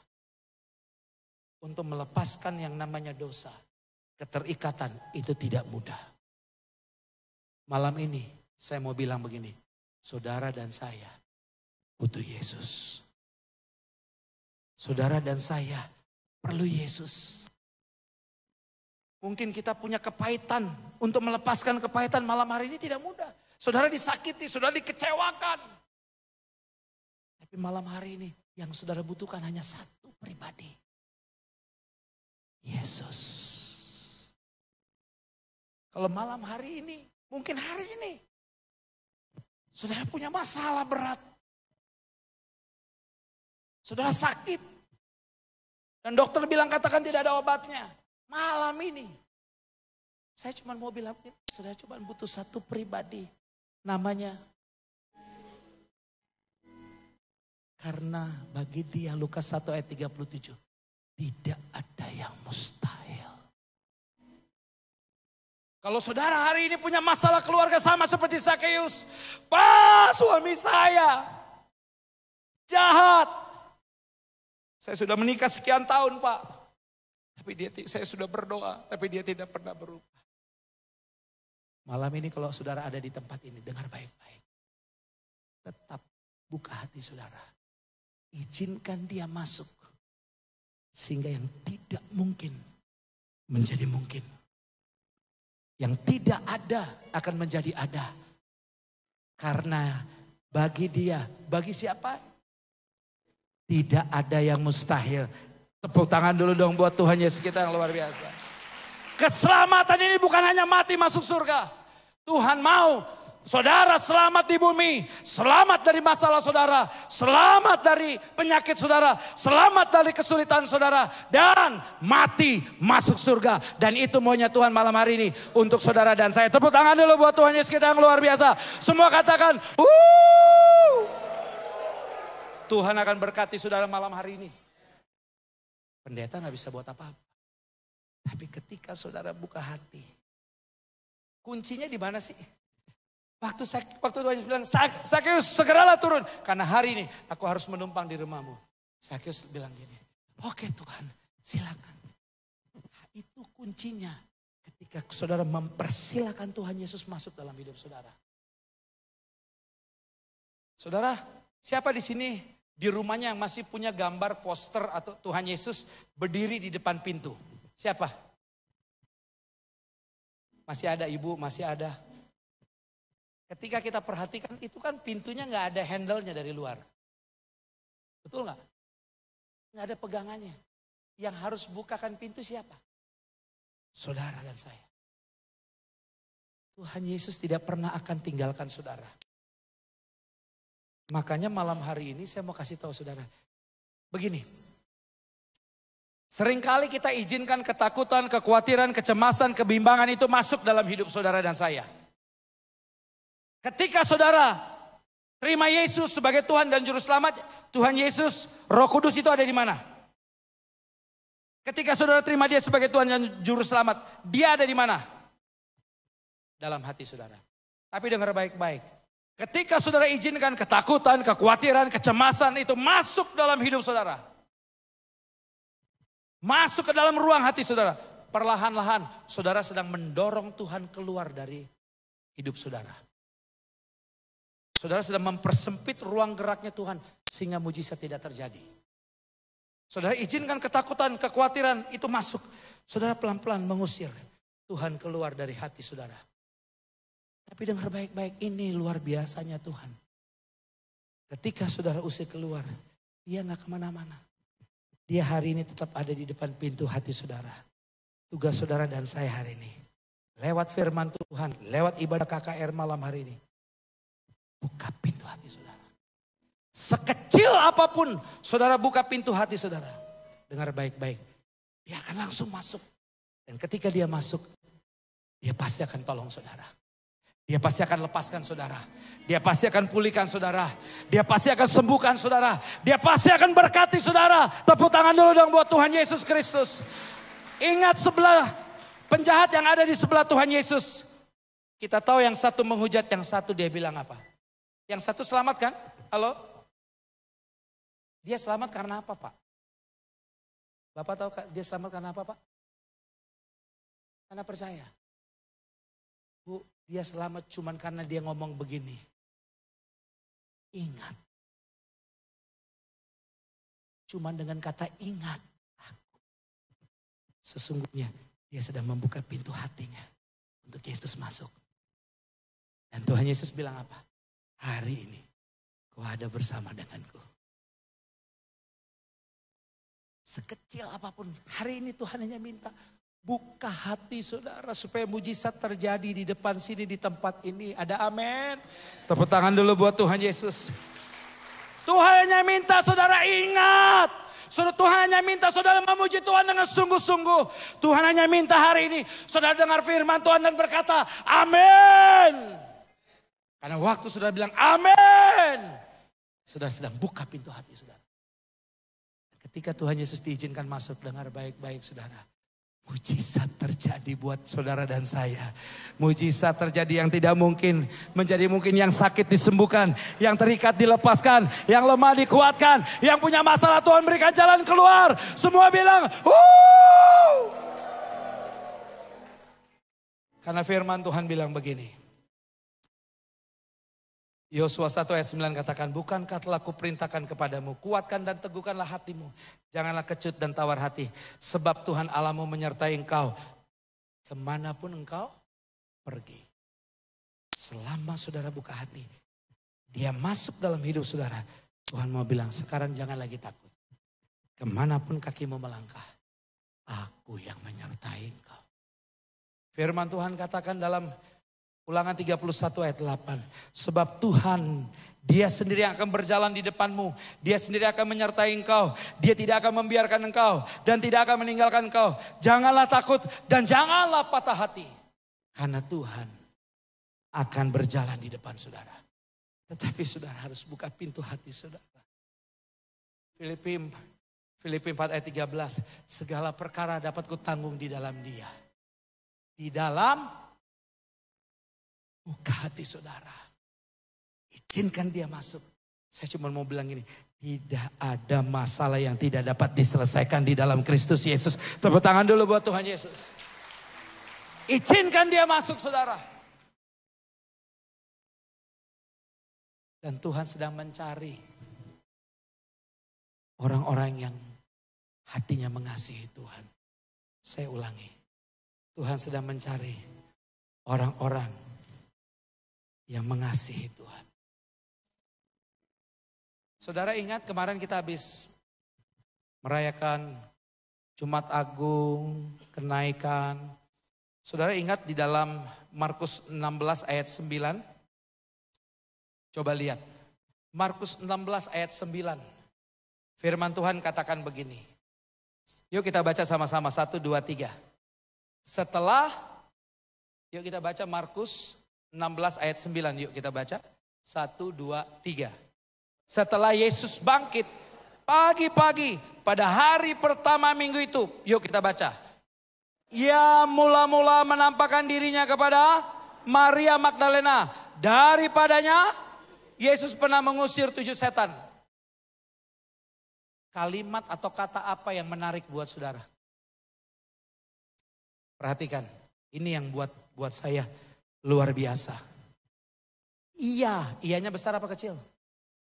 Untuk melepaskan yang namanya dosa, keterikatan itu tidak mudah. Malam ini saya mau bilang begini. Saudara dan saya butuh Yesus. Saudara dan saya perlu Yesus. Mungkin kita punya kepahitan. Untuk melepaskan kepahitan malam hari ini tidak mudah. Saudara disakiti, saudara dikecewakan. Tapi malam hari ini yang saudara butuhkan hanya satu pribadi. Yesus. Kalau malam hari ini, mungkin hari ini, saudara punya masalah berat. Saudara sakit. Dan dokter bilang katakan tidak ada obatnya. Malam ini. Saya cuma mau bilang, saudara cuma butuh satu pribadi. Namanya. Karena bagi dia Lukas 1 ayat 37. Tidak ada yang mustahil. Kalau saudara hari ini punya masalah keluarga sama seperti Zakeus. Pak, suami saya jahat. Saya sudah menikah sekian tahun, Pak. Tapi saya sudah berdoa, tapi dia tidak pernah berubah. Malam ini kalau saudara ada di tempat ini, dengar baik-baik. Tetap buka hati saudara. Izinkan dia masuk. Sehingga yang tidak mungkin menjadi mungkin. Yang tidak ada akan menjadi ada. Karena bagi dia, bagi siapa? Tidak ada yang mustahil. Tepuk tangan dulu dong buat Tuhan Yesus kita yang luar biasa. Keselamatan ini bukan hanya mati masuk surga. Tuhan mau saudara selamat di bumi. Selamat dari masalah saudara. Selamat dari penyakit saudara. Selamat dari kesulitan saudara. Dan mati masuk surga. Dan itu maunya Tuhan malam hari ini untuk saudara dan saya. Tepuk tangan dulu buat Tuhan Yesus kita yang luar biasa. Semua katakan, Tuhan akan berkati saudara malam hari ini. Pendeta gak bisa buat apa-apa. Tapi ketika saudara buka hati. Kuncinya di mana sih? Waktu Tuhan Yesus bilang, Zakeus segeralah turun. Karena hari ini aku harus menumpang di rumahmu. Zakeus bilang gini, oke Tuhan silakan. Itu kuncinya. Ketika saudara mempersilakan Tuhan Yesus masuk dalam hidup saudara. Saudara, siapa di sini di rumahnya yang masih punya gambar poster atau Tuhan Yesus berdiri di depan pintu? Siapa? Masih ada ibu, masih ada. Ketika kita perhatikan itu kan pintunya gak ada handle-nya dari luar. Betul gak? Gak ada pegangannya. Yang harus bukakan pintu siapa? Saudara dan saya. Tuhan Yesus tidak pernah akan tinggalkan saudara. Makanya malam hari ini saya mau kasih tahu saudara. Begini. Seringkali kita izinkan ketakutan, kekhawatiran, kecemasan, kebimbangan itu masuk dalam hidup saudara dan saya. Ketika saudara terima Yesus sebagai Tuhan dan Juru Selamat, Tuhan Yesus, Roh Kudus itu ada di mana? Ketika saudara terima dia sebagai Tuhan dan Juru Selamat, dia ada di mana? Dalam hati saudara. Tapi dengar baik-baik. Ketika saudara izinkan ketakutan, kekhawatiran, kecemasan itu masuk dalam hidup saudara. Masuk ke dalam ruang hati saudara. Perlahan-lahan saudara sedang mendorong Tuhan keluar dari hidup saudara. Saudara sedang mempersempit ruang geraknya Tuhan sehingga mujizat tidak terjadi. Saudara izinkan ketakutan, kekhawatiran itu masuk. Saudara pelan-pelan mengusir Tuhan keluar dari hati saudara. Tapi dengar baik-baik, ini luar biasanya Tuhan. Ketika saudara usir keluar, dia gak kemana-mana. Dia hari ini tetap ada di depan pintu hati saudara. Tugas saudara dan saya hari ini. Lewat firman Tuhan, lewat ibadah KKR malam hari ini. Buka pintu hati saudara. Sekecil apapun saudara buka pintu hati saudara. Dengar baik-baik. Dia akan langsung masuk. Dan ketika dia masuk, dia pasti akan tolong saudara. Dia pasti akan lepaskan saudara. Dia pasti akan pulihkan saudara. Dia pasti akan sembuhkan saudara. Dia pasti akan berkati saudara. Tepuk tangan dulu dong buat Tuhan Yesus Kristus. Ingat sebelah penjahat yang ada di sebelah Tuhan Yesus. Kita tahu yang satu menghujat, yang satu dia bilang apa? Yang satu selamat kan? Halo? Dia selamat karena apa Pak? Bapak tahu dia selamat karena apa Pak? Karena percaya. Bu, dia selamat cuman karena dia ngomong begini. Ingat. Cuman dengan kata ingat. Sesungguhnya dia sedang membuka pintu hatinya. Untuk Yesus masuk. Dan Tuhan Yesus bilang apa? Hari ini kau ada bersama denganku. sekecil apapun. Hari ini Tuhan hanya minta buka hati saudara supaya mujizat terjadi di depan sini, di tempat ini. Ada amin. Tepuk tangan dulu buat Tuhan Yesus. Tuhan hanya minta saudara ingat. Tuhan hanya minta saudara memuji Tuhan dengan sungguh-sungguh. Tuhan hanya minta hari ini saudara dengar firman Tuhan dan berkata amin. Karena waktu saudara bilang amin, saudara sedang buka pintu hati saudara. Ketika Tuhan Yesus diizinkan masuk, dengar baik-baik saudara. Mujizat terjadi buat saudara dan saya. Mujizat terjadi yang tidak mungkin menjadi mungkin, yang sakit disembuhkan, yang terikat dilepaskan, yang lemah dikuatkan, yang punya masalah Tuhan berikan jalan keluar. Semua bilang, "Wuh!" Karena firman Tuhan bilang begini. Yosua 1 ayat 9 katakan, bukankah telah kuperintahkan kepadamu, kuatkan dan teguhkanlah hatimu. Janganlah kecut dan tawar hati, sebab Tuhan Allahmu menyertai engkau kemanapun engkau pergi. Selama saudara buka hati, dia masuk dalam hidup saudara. Tuhan mau bilang, sekarang jangan lagi takut. Kemanapun kakimu melangkah, aku yang menyertai engkau. Firman Tuhan katakan dalam Ulangan 31 ayat 8. Sebab Tuhan, dia sendiri yang akan berjalan di depanmu. Dia sendiri akan menyertai engkau. Dia tidak akan membiarkan engkau dan tidak akan meninggalkan engkau. Janganlah takut dan janganlah patah hati. Karena Tuhan akan berjalan di depan saudara. Tetapi saudara harus buka pintu hati saudara. Filipi 4 ayat 13. Segala perkara dapat kutanggung di dalam dia. Di dalam buka hati saudara. Izinkan dia masuk. Saya cuma mau bilang gini. Tidak ada masalah yang tidak dapat diselesaikan di dalam Kristus Yesus. Tepuk tangan dulu buat Tuhan Yesus. Izinkan dia masuk saudara. Dan Tuhan sedang mencari orang-orang yang hatinya mengasihi Tuhan. Saya ulangi. Tuhan sedang mencari orang-orang yang mengasihi Tuhan. Saudara ingat kemarin kita habis merayakan Jumat Agung, kenaikan. Saudara ingat di dalam Markus 16 ayat 9. Coba lihat. Markus 16 ayat 9. Firman Tuhan katakan begini. Yuk kita baca sama-sama. 1, 2, 3. Setelah, yuk kita baca Markus 16 ayat 9, yuk kita baca. 1, 2, 3. Setelah Yesus bangkit pagi-pagi pada hari pertama minggu itu. Yuk kita baca. Ia mula-mula menampakkan dirinya kepada Maria Magdalena. Daripadanya Yesus pernah mengusir 7 setan. Kalimat atau kata apa yang menarik buat saudara? Perhatikan, ini yang buat saya luar biasa. Iyanya besar apa kecil?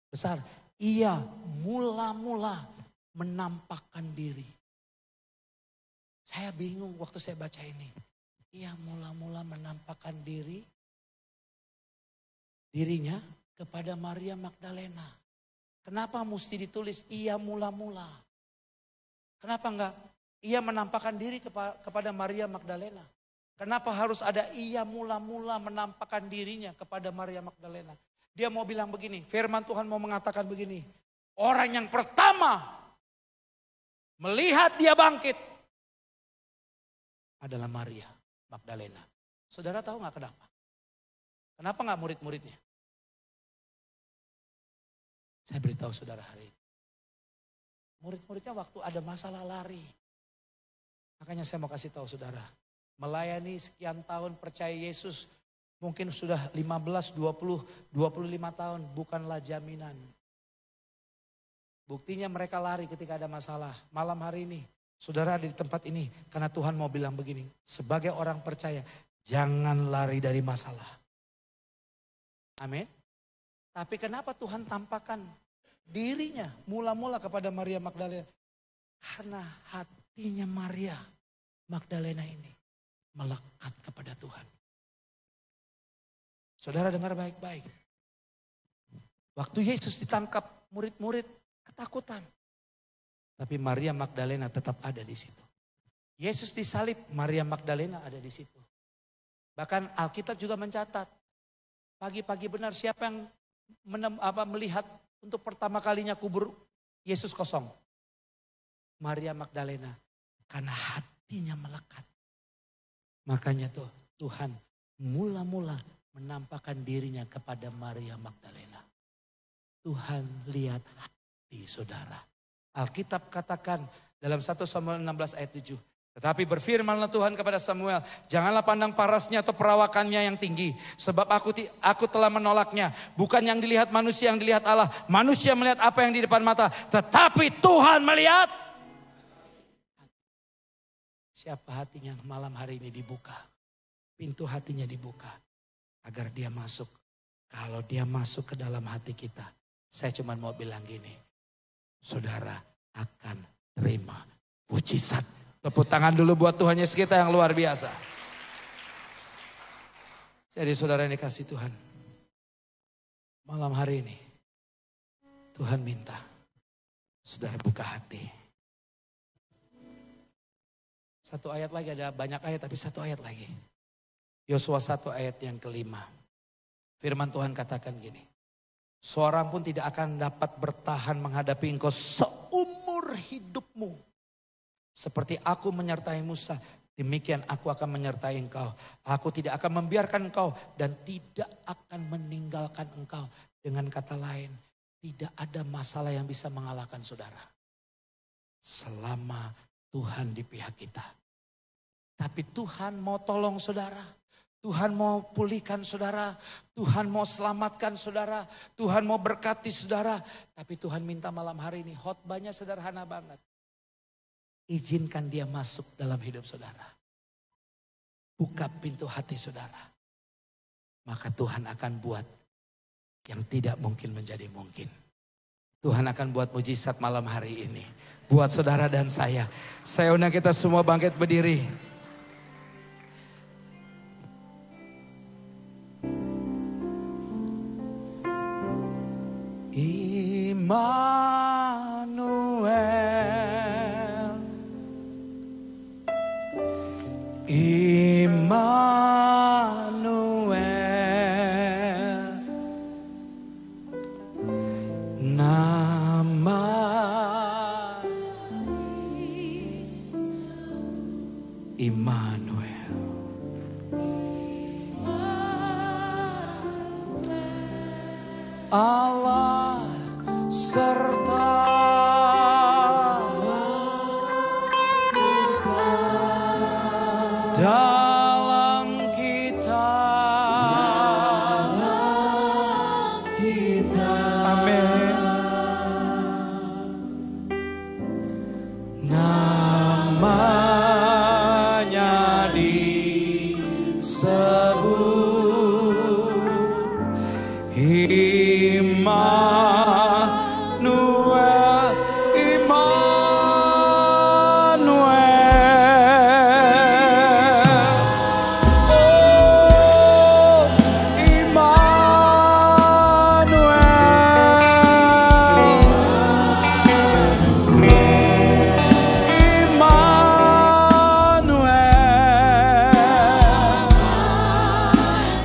Besar. Ia mula-mula menampakkan diri. Saya bingung waktu saya baca ini. Ia mula-mula menampakkan dirinya kepada Maria Magdalena. Kenapa mesti ditulis ia mula-mula? Kenapa enggak? Ia menampakkan diri kepada Maria Magdalena. Kenapa harus ada ia mula-mula menampakkan dirinya kepada Maria Magdalena? Dia mau bilang begini, firman Tuhan mau mengatakan begini. Orang yang pertama melihat dia bangkit adalah Maria Magdalena. Saudara tahu gak kenapa? Kenapa gak murid-muridnya? Saya beritahu saudara hari ini. Murid-muridnya waktu ada masalah lari. Makanya saya mau kasih tahu saudara. Melayani sekian tahun percaya Yesus mungkin sudah 15, 20, 25 tahun bukanlah jaminan. Buktinya mereka lari ketika ada masalah. Malam hari ini saudara ada di tempat ini karena Tuhan mau bilang begini. Sebagai orang percaya jangan lari dari masalah. Amin. Tapi kenapa Tuhan tampakkan dirinya mula-mula kepada Maria Magdalena? Karena hatinya Maria Magdalena ini melekat kepada Tuhan. Saudara dengar baik-baik. Waktu Yesus ditangkap, murid-murid ketakutan. Tapi Maria Magdalena tetap ada di situ. Yesus disalib, Maria Magdalena ada di situ. Bahkan Alkitab juga mencatat, pagi-pagi benar siapa yang melihat untuk pertama kalinya kubur Yesus kosong? Maria Magdalena, karena hatinya melekat. Makanya tuh Tuhan mula-mula menampakkan dirinya kepada Maria Magdalena. Tuhan lihat hati saudara. Alkitab katakan dalam 1 Samuel 16 ayat 7. Tetapi berfirmanlah Tuhan kepada Samuel, janganlah pandang parasnya atau perawakannya yang tinggi. Sebab aku telah menolaknya. Bukan yang dilihat manusia, yang dilihat Allah. Manusia melihat apa yang di depan mata. Tetapi Tuhan melihat. Siapa hatinya malam hari ini dibuka. Pintu hatinya dibuka. Agar dia masuk. Kalau dia masuk ke dalam hati kita. Saya cuma mau bilang gini. Saudara akan terima mujizat. Tepuk tangan dulu buat Tuhan Yesus kita yang luar biasa. Jadi saudara yang dikasih Tuhan. Malam hari ini. Tuhan minta. Saudara buka hati. Satu ayat lagi, ada banyak ayat tapi satu ayat lagi. Yosua 1 ayat yang kelima. Firman Tuhan katakan gini. Seorang pun tidak akan dapat bertahan menghadapi engkau seumur hidupmu. Seperti aku menyertai Musa, demikian aku akan menyertai engkau. Aku tidak akan membiarkan engkau dan tidak akan meninggalkan engkau. Dengan kata lain, tidak ada masalah yang bisa mengalahkan saudara. Selama Tuhan di pihak kita. Tapi Tuhan mau tolong saudara. Tuhan mau pulihkan saudara. Tuhan mau selamatkan saudara. Tuhan mau berkati saudara. Tapi Tuhan minta malam hari ini khotbahnya sederhana banget. Izinkan dia masuk dalam hidup saudara. Buka pintu hati saudara. Maka Tuhan akan buat yang tidak mungkin menjadi mungkin. Tuhan akan buat mujizat malam hari ini. Buat saudara dan saya. Saya undang kita semua bangkit berdiri. Immanuel, Immanuel, nama Immanuel. Allah serta dalam kita. Amin. Namanya disebut Immanuel, Immanuel, oh Immanuel, Immanuel,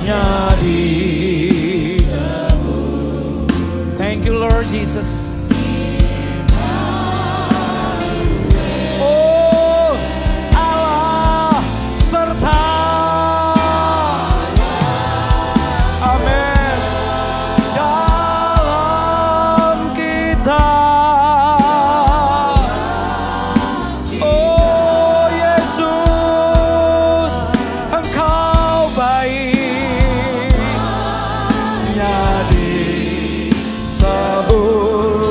jadi. Thank you Lord Jesus. Oh Allah serta. Amin. Dalam kita. Oh Yesus, Engkau baik. Jadi sebut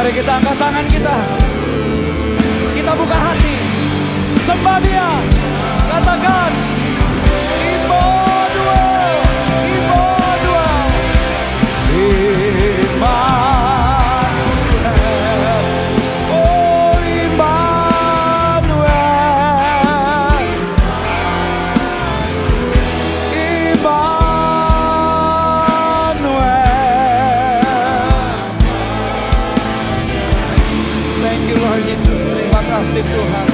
Mari kita angkat tangan kita. Kita buka hati. Sembah Dia. Katakan, Immanuel, Immanuel, Immanuel, oh Immanuel, Immanuel. Thank you Lord Jesus. Terima kasih Tuhan.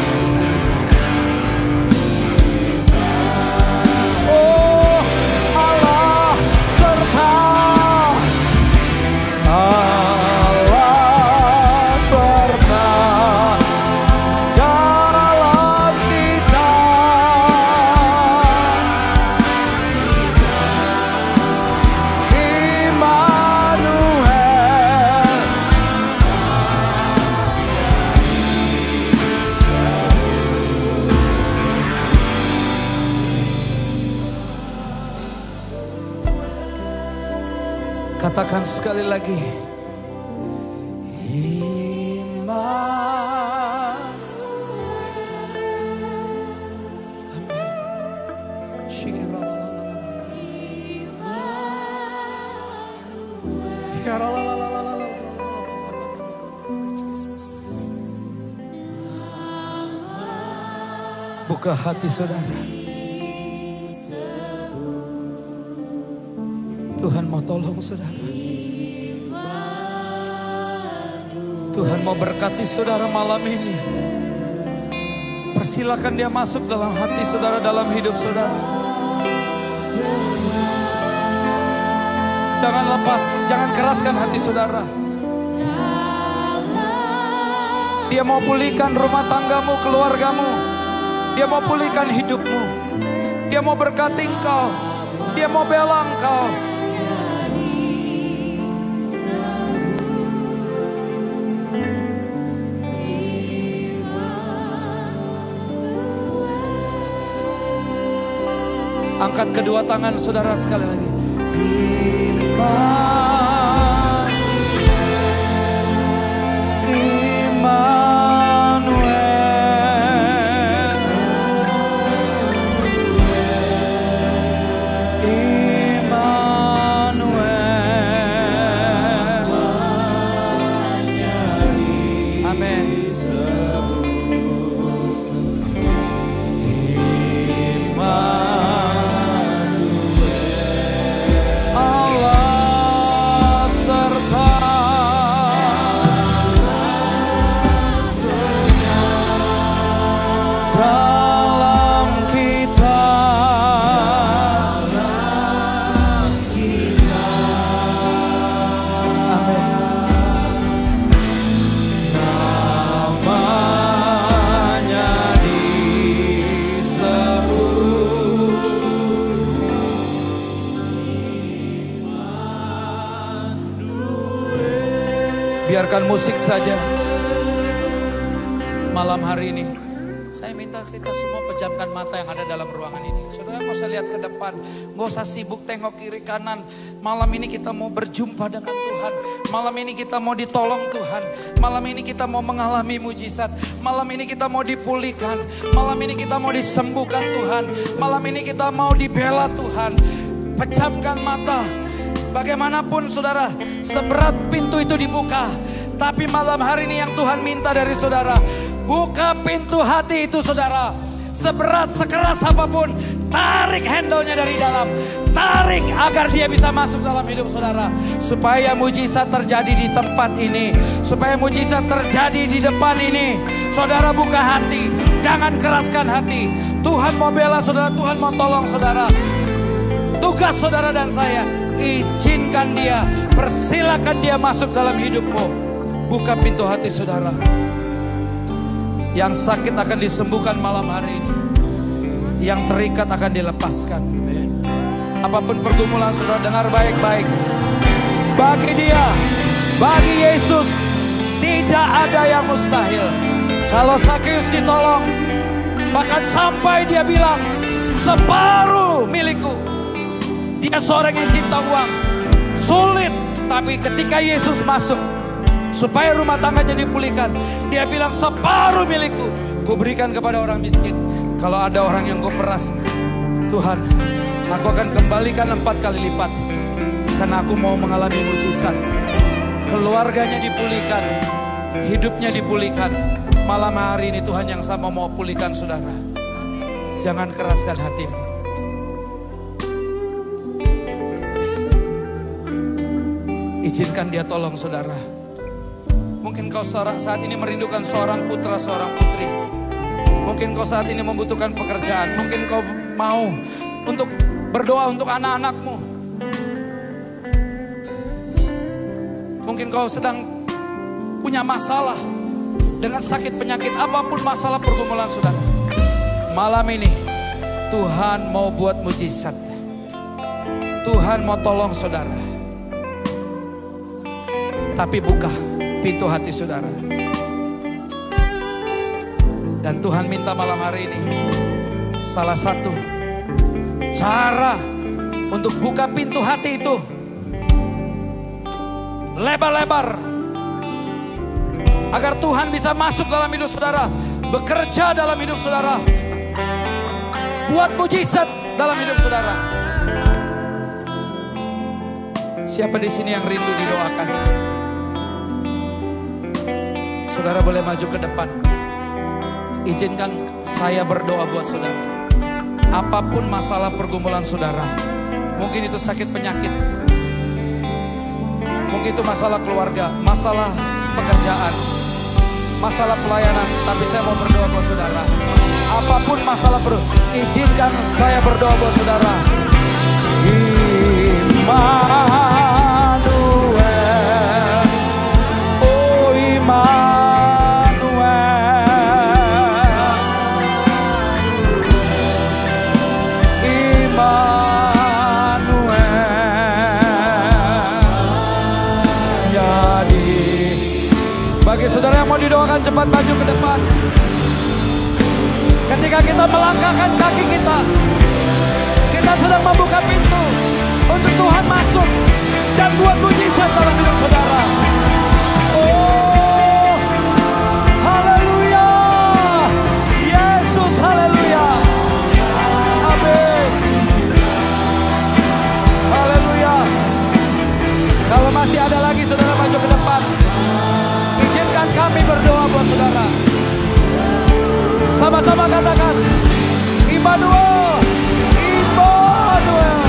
Katakan sekali lagi. Buka hati saudara. Tuhan mau tolong saudara. Tuhan mau berkati saudara malam ini. Persilakan Dia masuk dalam hati saudara, dalam hidup saudara. Jangan lepas, jangan keraskan hati saudara. Dia mau pulihkan rumah tanggamu, keluargamu. Dia mau pulihkan hidupmu. Dia mau berkati engkau. Dia mau bela engkau. Angkat kedua tangan saudara sekali lagi. Biarkan musik saja. Malam hari ini saya minta kita semua pejamkan mata yang ada dalam ruangan ini. Saudara nggak usah lihat ke depan, nggak usah sibuk tengok kiri kanan. Malam ini kita mau berjumpa dengan Tuhan. Malam ini kita mau ditolong Tuhan. Malam ini kita mau mengalami mujizat. Malam ini kita mau dipulihkan. Malam ini kita mau disembuhkan Tuhan. Malam ini kita mau dibela Tuhan. Pejamkan mata. Bagaimanapun saudara, seberat pintu itu dibuka. Tapi malam hari ini yang Tuhan minta dari saudara, buka pintu hati itu saudara. Seberat, sekeras apapun, tarik handle-nya dari dalam. Tarik agar dia bisa masuk dalam hidup saudara. Supaya mujizat terjadi di tempat ini. Supaya mujizat terjadi di depan ini. Saudara buka hati, jangan keraskan hati. Tuhan mau bela saudara, Tuhan mau tolong saudara. Tugas saudara dan saya, izinkan dia, persilakan dia masuk dalam hidupmu. Buka pintu hati saudara. Yang sakit akan disembuhkan malam hari ini. Yang terikat akan dilepaskan. Apapun pergumulan saudara, dengar baik-baik. Bagi dia, bagi Yesus, tidak ada yang mustahil. Kalau Sakeus ditolong, bahkan sampai dia bilang, separuh milikku. Dia seorang yang cinta uang. Sulit, tapi ketika Yesus masuk, supaya rumah tangganya dipulihkan. Dia bilang separuh milikku ku berikan kepada orang miskin. Kalau ada orang yang gue peras, Tuhan, aku akan kembalikan 4 kali lipat. Karena aku mau mengalami mujizat. Keluarganya dipulihkan, hidupnya dipulihkan. Malam hari ini Tuhan yang sama mau pulihkan saudara. Jangan keraskan hatimu. Izinkan dia tolong saudara. Mungkin kau saat ini merindukan seorang putra, seorang putri. Mungkin kau saat ini membutuhkan pekerjaan. Mungkin kau mau untuk berdoa untuk anak-anakmu. Mungkin kau sedang punya masalah dengan sakit penyakit, apapun masalah pergumulan saudara. Malam ini Tuhan mau buat mujizat. Tuhan mau tolong saudara. Tapi buka pintu hati saudara. Dan Tuhan minta malam hari ini, salah satu cara untuk buka pintu hati itu, lebar-lebar, agar Tuhan bisa masuk dalam hidup saudara, bekerja dalam hidup saudara, buat mujizat dalam hidup saudara. Siapa di sini yang rindu didoakan? Saudara boleh maju ke depan. Izinkan saya berdoa buat saudara. Apapun masalah pergumulan saudara, mungkin itu sakit penyakit, mungkin itu masalah keluarga, masalah pekerjaan, masalah pelayanan. Tapi saya mau berdoa buat saudara. Apapun masalah izinkan saya berdoa buat saudara. Immanuel, oh Immanuel, bagi saudara yang mau didoakan, cepat maju ke depan. Ketika kita melangkahkan kaki kita, kita sedang membuka pintu untuk Tuhan masuk dan buat mujizat dalam hidup saudara. Oh, haleluya, Yesus, haleluya, amin, haleluya. Kalau masih ada lagi saudara, maju ke depan. Izinkan kami berdoa buat saudara. Sama-sama katakan, Immanuel, Immanuel.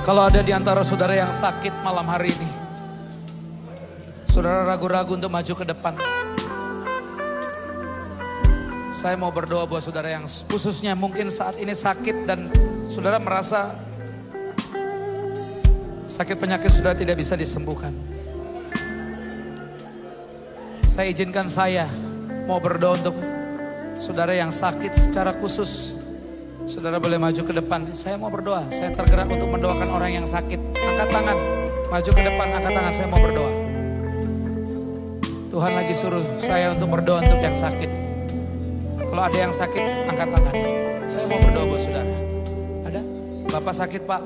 Kalau ada di antara saudara yang sakit malam hari ini, saudara ragu-ragu untuk maju ke depan, saya mau berdoa buat saudara yang khususnya mungkin saat ini sakit dan saudara merasa sakit penyakit saudara tidak bisa disembuhkan. Saya izinkan saya mau berdoa untuk saudara yang sakit secara khusus. Saudara boleh maju ke depan. Saya mau berdoa. Saya tergerak untuk mendoakan orang yang sakit. Angkat tangan. Maju ke depan, angkat tangan. Saya mau berdoa. Tuhan lagi suruh saya untuk berdoa untuk yang sakit. Kalau ada yang sakit, angkat tangan. Saya mau berdoa buat saudara. Ada? Bapak sakit, Pak?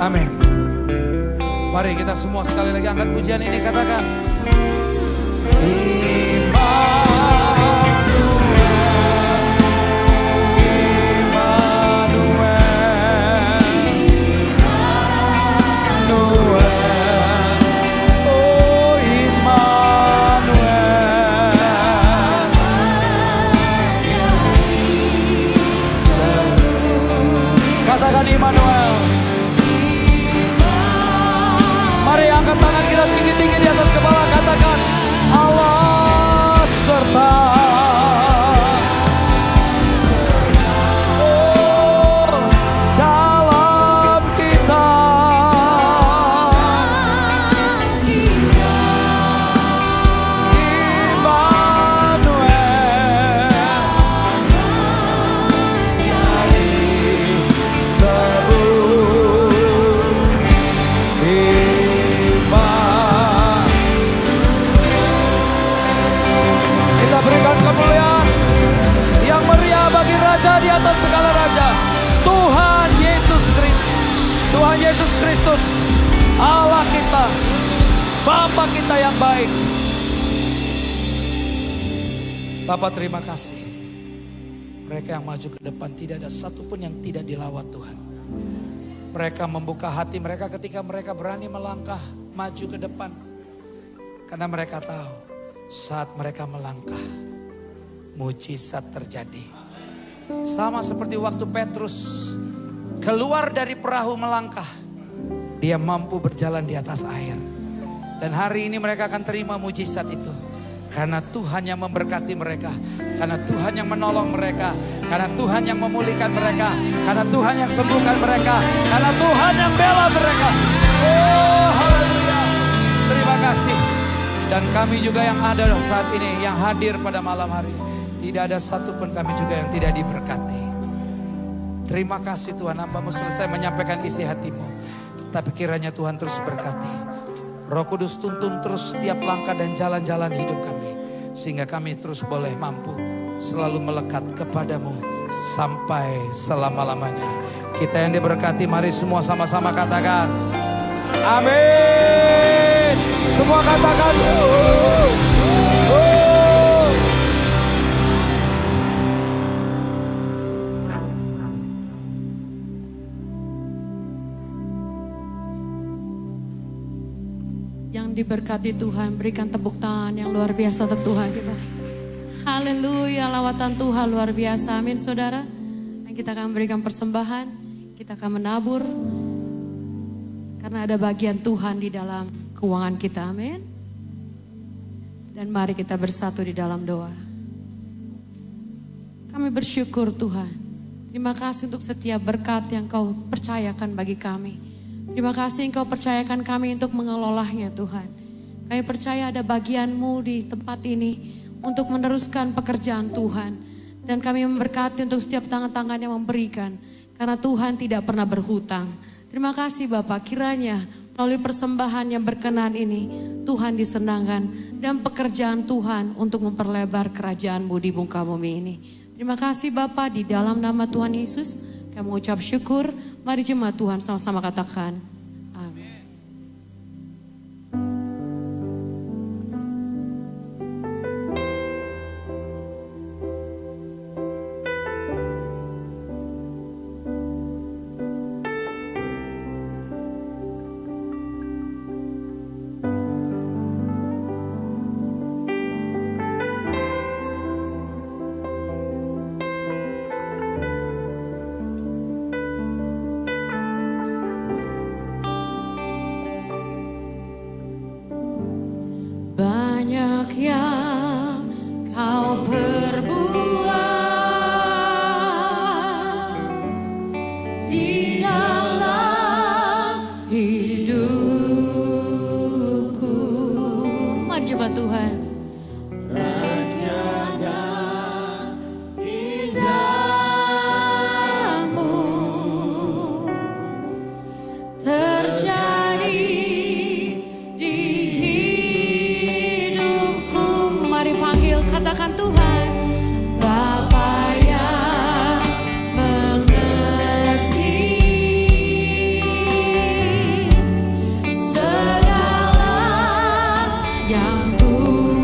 Amin. Mari kita semua sekali lagi angkat pujian ini, katakan katakan Immanuel. Mari angkat tangan kita tinggi-tinggi di atas kepala, katakan Allah serta. Oh, dalam kita. Di atas segala raja, Tuhan Yesus Kristus, Tuhan Yesus Kristus, Allah kita, Bapa kita yang baik. Bapa, terima kasih. Mereka yang maju ke depan tidak ada satupun yang tidak dilawat Tuhan. Mereka membuka hati mereka ketika mereka berani melangkah maju ke depan, karena mereka tahu saat mereka melangkah mujizat terjadi. Sama seperti waktu Petrus keluar dari perahu melangkah, dia mampu berjalan di atas air. Dan hari ini mereka akan terima mujizat itu, karena Tuhan yang memberkati mereka, karena Tuhan yang menolong mereka, karena Tuhan yang memulihkan mereka, karena Tuhan yang sembuhkan mereka, karena Tuhan yang bela mereka. Oh, haleluya. Terima kasih. Dan kami juga yang ada saat ini, yang hadir pada malam hari, tidak ada satupun kami juga yang tidak diberkati. Terima kasih Tuhan, hamba-Mu selesai menyampaikan isi hati-Mu. Tapi kiranya Tuhan terus berkati. Roh Kudus tuntun terus setiap langkah dan jalan-jalan hidup kami. Sehingga kami terus boleh mampu selalu melekat kepadamu sampai selama-lamanya. Kita yang diberkati, mari semua sama-sama katakan amin. Semua katakan diberkati Tuhan, berikan tepuk tangan yang luar biasa untuk Tuhan kita. Haleluya, lawatan Tuhan luar biasa. Amin saudara. Dan kita akan memberikan persembahan, kita akan menabur, karena ada bagian Tuhan di dalam keuangan kita. Amin. Dan mari kita bersatu di dalam doa. Kami bersyukur Tuhan. Terima kasih untuk setiap berkat yang Kau percayakan bagi kami. Terima kasih Engkau percayakan kami untuk mengelolanya Tuhan. Kami percaya ada bagian-Mu di tempat ini untuk meneruskan pekerjaan Tuhan. Dan kami memberkati untuk setiap tangan-tangan yang memberikan. Karena Tuhan tidak pernah berhutang, Terima kasih Bapak, kiranya melalui persembahan yang berkenan ini Tuhan disenangkan dan pekerjaan Tuhan untuk memperlebar kerajaan-Mu di muka bumi ini. Terima kasih Bapak, di dalam nama Tuhan Yesus kami mengucap syukur. Mari jemaat Tuhan sama-sama katakan amin. Banyak yang kau perbuat di dalam hidupku. Mari jemaat Tuhan. Raja dan indahmu terjadi di hidupku. Mari panggil, katakan Tuhan. Bapa yang mengerti segala yang ku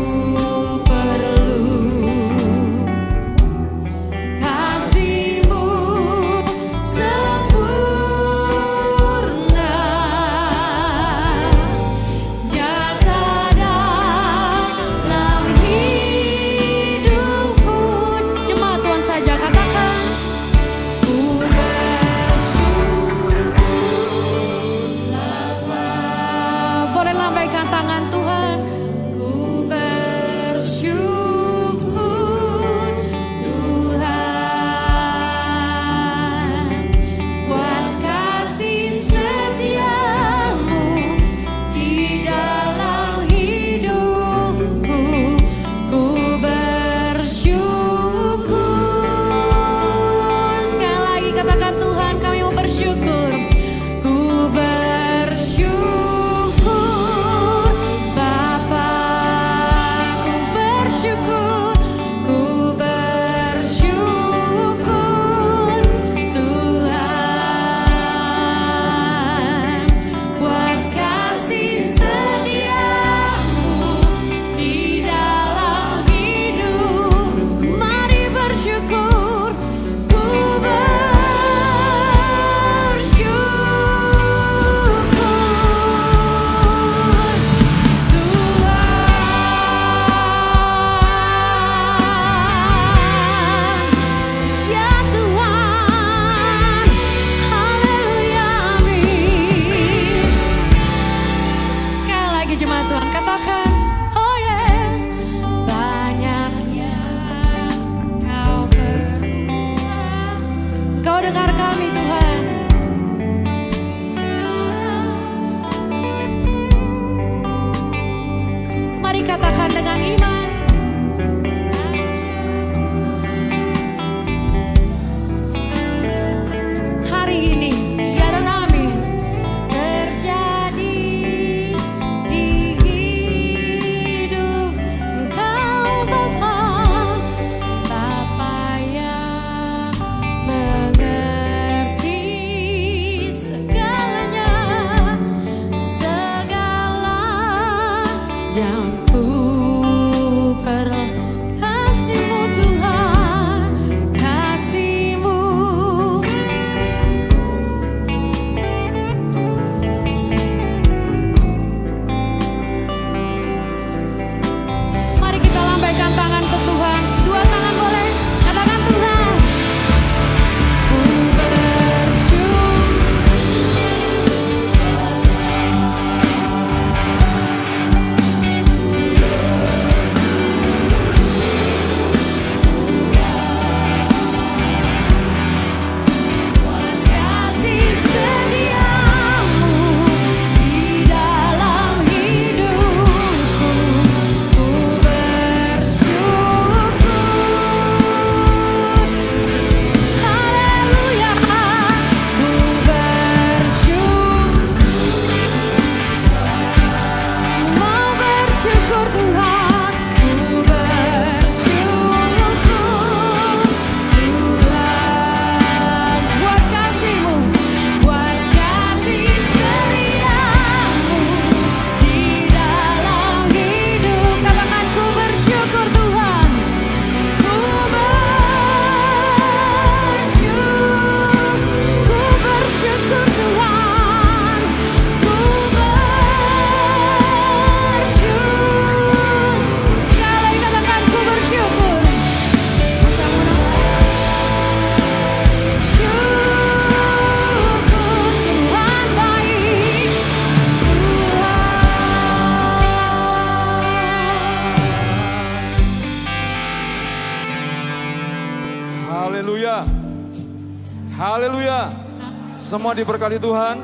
Semua diberkati Tuhan.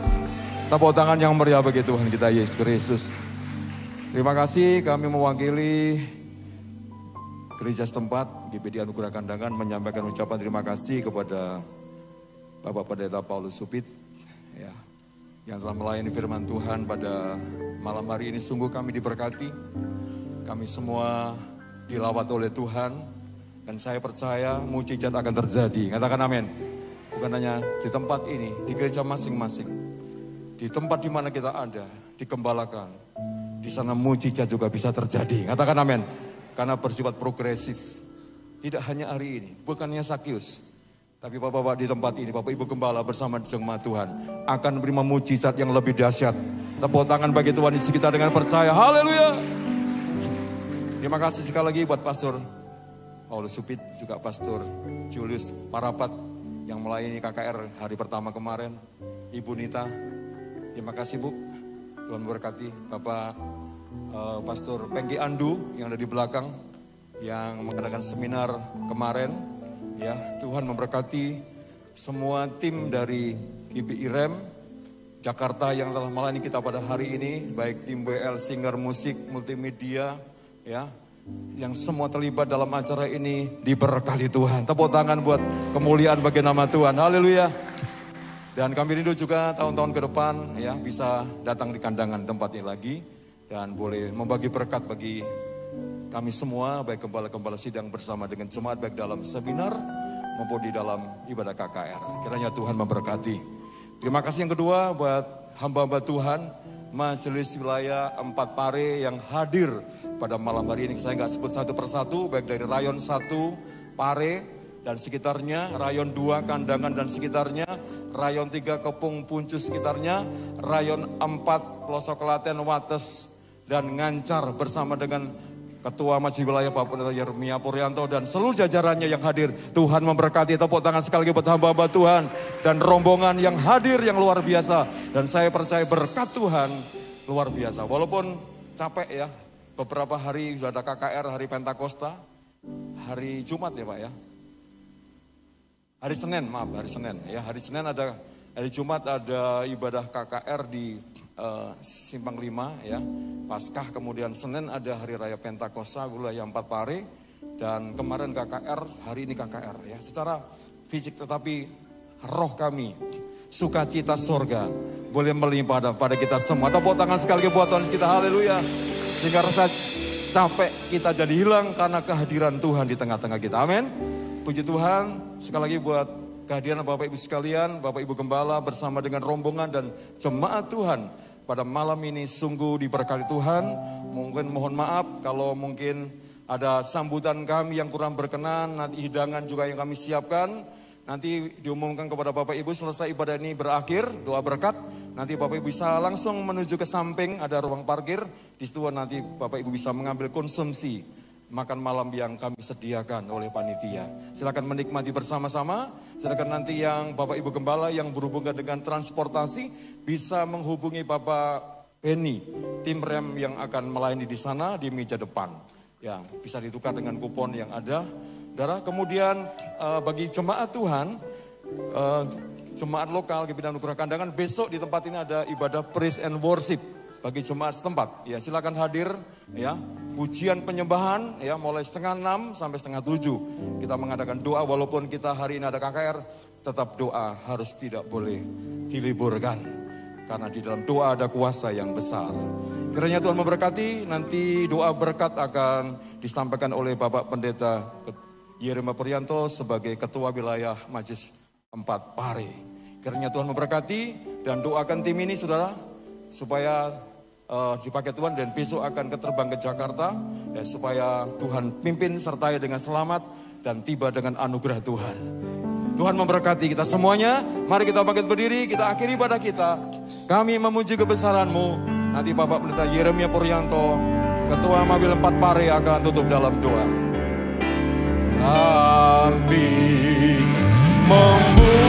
Tepuk tangan yang meriah bagi Tuhan kita Yesus Kristus. Terima kasih, kami mewakili gereja setempat GPD Anugerah Kandangan menyampaikan ucapan terima kasih kepada Bapak Pendeta Paulus Supit ya, yang telah melayani firman Tuhan pada malam hari ini. Sungguh kami diberkati, kami semua dilawat oleh Tuhan, dan saya percaya mujizat akan terjadi. Katakan amin. Bukan hanya di tempat ini, di gereja masing-masing, di tempat di mana kita ada, digembalakan, di sana mujizat juga bisa terjadi. Katakan amin. Karena bersifat progresif. Tidak hanya hari ini, bukannya Sakius, tapi Bapak-bapak di tempat ini, Bapak Ibu Gembala bersama jemaat Tuhan akan menerima mujizat yang lebih dahsyat. Tepuk tangan bagi Tuhan Yesus kita dengan percaya. Haleluya. Terima kasih sekali lagi buat Pastor Paulus Supit, juga Pastor Julius Parapat yang melayani KKR hari pertama kemarin. Ibu Nita, terima kasih Bu. Tuhan memberkati. Bapak Pastor Pengki Andu yang ada di belakang yang mengadakan seminar kemarin. Ya, Tuhan memberkati semua tim dari GBI-REM Jakarta yang telah melayani kita pada hari ini, baik tim WL Singer Musik Multimedia ya, yang semua terlibat dalam acara ini diberkati Tuhan. Tepuk tangan buat kemuliaan bagi nama Tuhan. Haleluya. Dan kami rindu juga tahun-tahun ke depan ya bisa datang di kandangan tempat ini lagi dan boleh membagi berkat bagi kami semua, baik gembala-gembala sidang bersama dengan jemaat, baik dalam seminar maupun di dalam ibadah KKR. Kiranya Tuhan memberkati. Terima kasih yang kedua buat hamba-hamba Tuhan, Majelis Wilayah 4 Pare yang hadir pada malam hari ini. Saya nggak sebut satu persatu, baik dari Rayon 1 Pare dan sekitarnya, Rayon 2 Kandangan dan sekitarnya, Rayon 3 Kepung Puncu sekitarnya, Rayon 4 Pelosok Klaten Wates dan Ngancar bersama dengan Ketua Majelis Wilayah Bapak Pendeta Yeremia Puryanto dan seluruh jajarannya yang hadir. Tuhan memberkati. Tepuk tangan sekali lagi buat hamba-hamba Tuhan dan rombongan yang hadir yang luar biasa. Dan saya percaya berkat Tuhan luar biasa. Walaupun capek ya, beberapa hari sudah ada KKR, hari Pentakosta, hari Jumat ya Pak ya. Hari Senin, maaf hari Senin ya. Hari Senin ada, hari Jumat ada ibadah KKR di Simpang 5 ya, Paskah, kemudian Senin ada hari raya Pentakosta wilayah 4 Pare, dan kemarin KKR, hari ini KKR ya. Secara fisik tetapi roh kami, sukacita sorga boleh melimpah pada kita semua. Tepuk tangan sekali lagi buat Tuhan kita, haleluya. Sehingga rasa capek kita jadi hilang karena kehadiran Tuhan di tengah-tengah kita, amin. Puji Tuhan, sekali lagi buat kehadiran Bapak Ibu sekalian, Bapak Ibu Gembala bersama dengan rombongan dan jemaat Tuhan pada malam ini sungguh diberkati Tuhan. Mungkin mohon maaf kalau mungkin ada sambutan kami yang kurang berkenan, nanti hidangan juga yang kami siapkan. Nanti diumumkan kepada Bapak Ibu selesai ibadah ini berakhir, doa berkat. Nanti Bapak Ibu bisa langsung menuju ke samping, ada ruang parkir. Di situ nanti Bapak Ibu bisa mengambil konsumsi makan malam yang kami sediakan oleh panitia. Silakan menikmati bersama-sama. Silakan nanti yang Bapak Ibu Gembala yang berhubungan dengan transportasi bisa menghubungi Bapak Benny, tim rem yang akan melayani di sana di meja depan. Ya, bisa ditukar dengan kupon yang ada. Saudara, kemudian bagi jemaat Tuhan, jemaat lokal GBI Anugerah Kandangan, besok di tempat ini ada ibadah praise and worship bagi jemaat setempat. Ya, silakan hadir ya. Pujian penyembahan ya, mulai 5:30 sampai 6:30. Kita mengadakan doa, walaupun kita hari ini ada KKR, tetap doa harus tidak boleh diliburkan. Karena di dalam doa ada kuasa yang besar. Kiranya Tuhan memberkati, nanti doa berkat akan disampaikan oleh Bapak Pendeta Yeremia Puryanto sebagai Ketua Wilayah Majelis 4 Pare. Kiranya Tuhan memberkati dan doakan tim ini saudara, supaya dipakai Tuhan dan besok akan terbang ke Jakarta ya, supaya Tuhan pimpin sertai dengan selamat dan tiba dengan anugerah Tuhan. Tuhan memberkati kita semuanya. Mari kita bangkit berdiri, kita akhiri ibadah kita. Kami memuji kebesaran-Mu. Nanti Bapak Pendeta Yeremia Puryanto, Ketua Mabil 4 Pare akan tutup dalam doa. Kami memuji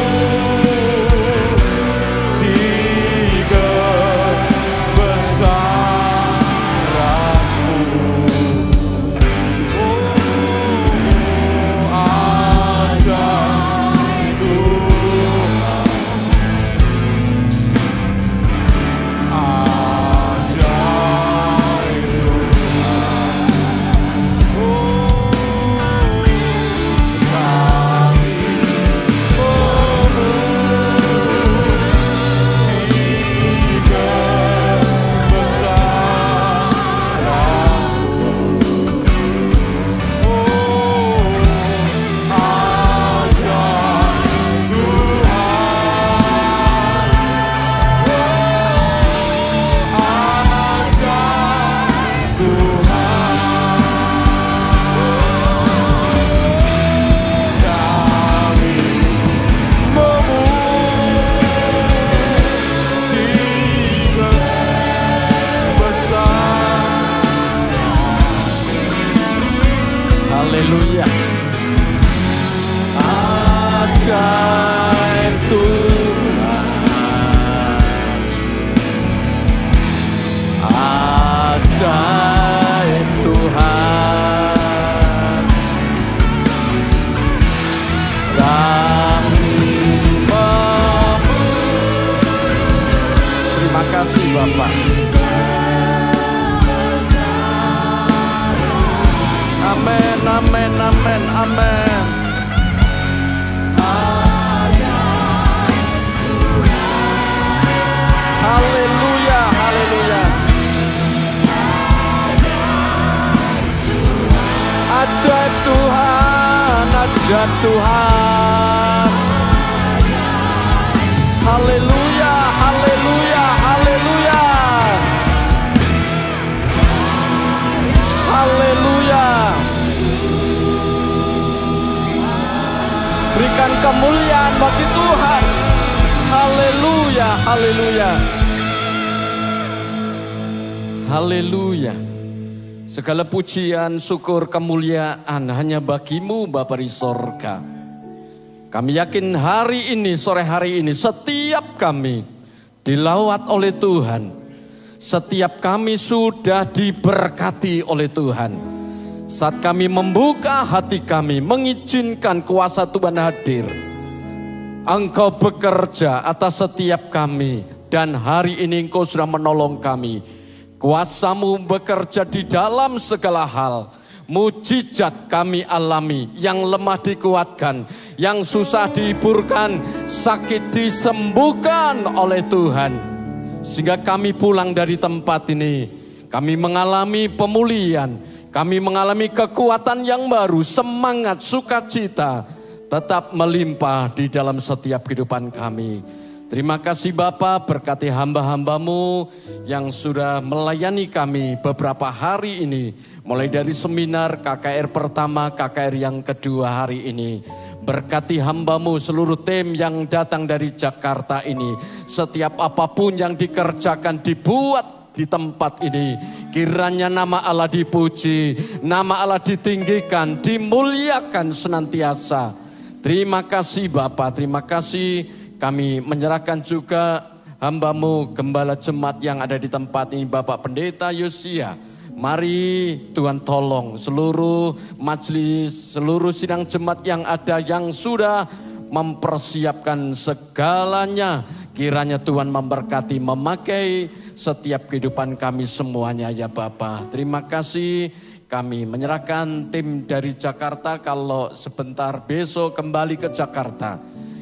kasih Bapak. Amin, amin, amin, amin. Haleluya, haleluya. Ajaib Tuhan, ajaib Tuhan. Haleluya, haleluya, haleluya. Haleluya. Berikan kemuliaan bagi Tuhan. Haleluya, haleluya. Haleluya. Segala pujian, syukur, kemuliaan hanya bagimu Bapa di sorga. Kami yakin hari ini, sore hari ini, setiap kami dilawat oleh Tuhan. Setiap kami sudah diberkati oleh Tuhan. Saat kami membuka hati kami, mengizinkan kuasa Tuhan hadir. Engkau bekerja atas setiap kami. Dan hari ini Engkau sudah menolong kami. Kuasa-Mu bekerja di dalam segala hal. Mujizat kami alami, yang lemah dikuatkan, yang susah dihiburkan, sakit disembuhkan oleh Tuhan. Sehingga kami pulang dari tempat ini, kami mengalami pemulihan, kami mengalami kekuatan yang baru, semangat, sukacita, tetap melimpah di dalam setiap kehidupan kami. Terima kasih Bapa, berkati hamba-hambamu yang sudah melayani kami beberapa hari ini. Mulai dari seminar KKR pertama, KKR yang kedua hari ini. Berkati hambamu seluruh tim yang datang dari Jakarta ini. Setiap apapun yang dikerjakan, dibuat di tempat ini. Kiranya nama Allah dipuji, nama Allah ditinggikan, dimuliakan senantiasa. Terima kasih Bapa, terima kasih. Kami menyerahkan juga hamba-Mu Gembala Jemaat yang ada di tempat ini, Bapak Pendeta Yosia. Mari Tuhan tolong seluruh majelis, seluruh sidang jemaat yang ada yang sudah mempersiapkan segalanya. Kiranya Tuhan memberkati, memakai setiap kehidupan kami semuanya ya Bapak. Terima kasih. Kami menyerahkan tim dari Jakarta kalau sebentar besok kembali ke Jakarta.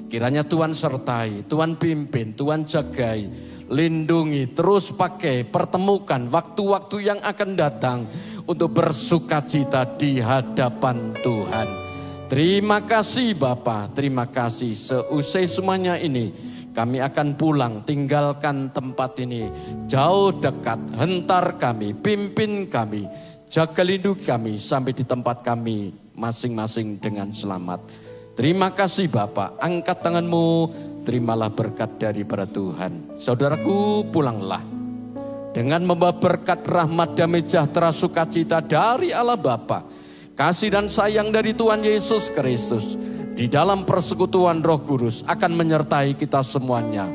Kiranya Tuhan sertai, Tuhan pimpin, Tuhan jagai, lindungi, terus pakai, pertemukan waktu-waktu yang akan datang untuk bersukacita di hadapan Tuhan. Terima kasih Bapa, terima kasih. Seusai semuanya ini, kami akan pulang, tinggalkan tempat ini. Jauh dekat, hentar kami, pimpin kami, jaga lindungi kami sampai di tempat kami masing-masing dengan selamat. Terima kasih Bapak, angkat tanganmu, terimalah berkat daripada Tuhan. Saudaraku, pulanglah dengan membawa berkat rahmat damai sejahtera sukacita dari Allah Bapa, kasih dan sayang dari Tuhan Yesus Kristus, di dalam persekutuan Roh Kudus akan menyertai kita semuanya.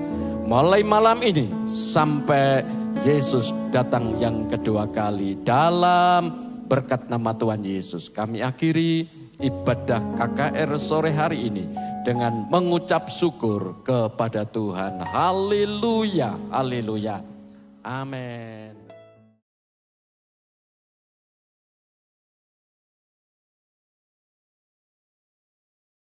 Mulai malam ini sampai Yesus datang yang kedua kali. Dalam berkat nama Tuhan Yesus, kami akhiri ibadah KKR sore hari ini dengan mengucap syukur kepada Tuhan. Haleluya, haleluya. Amin.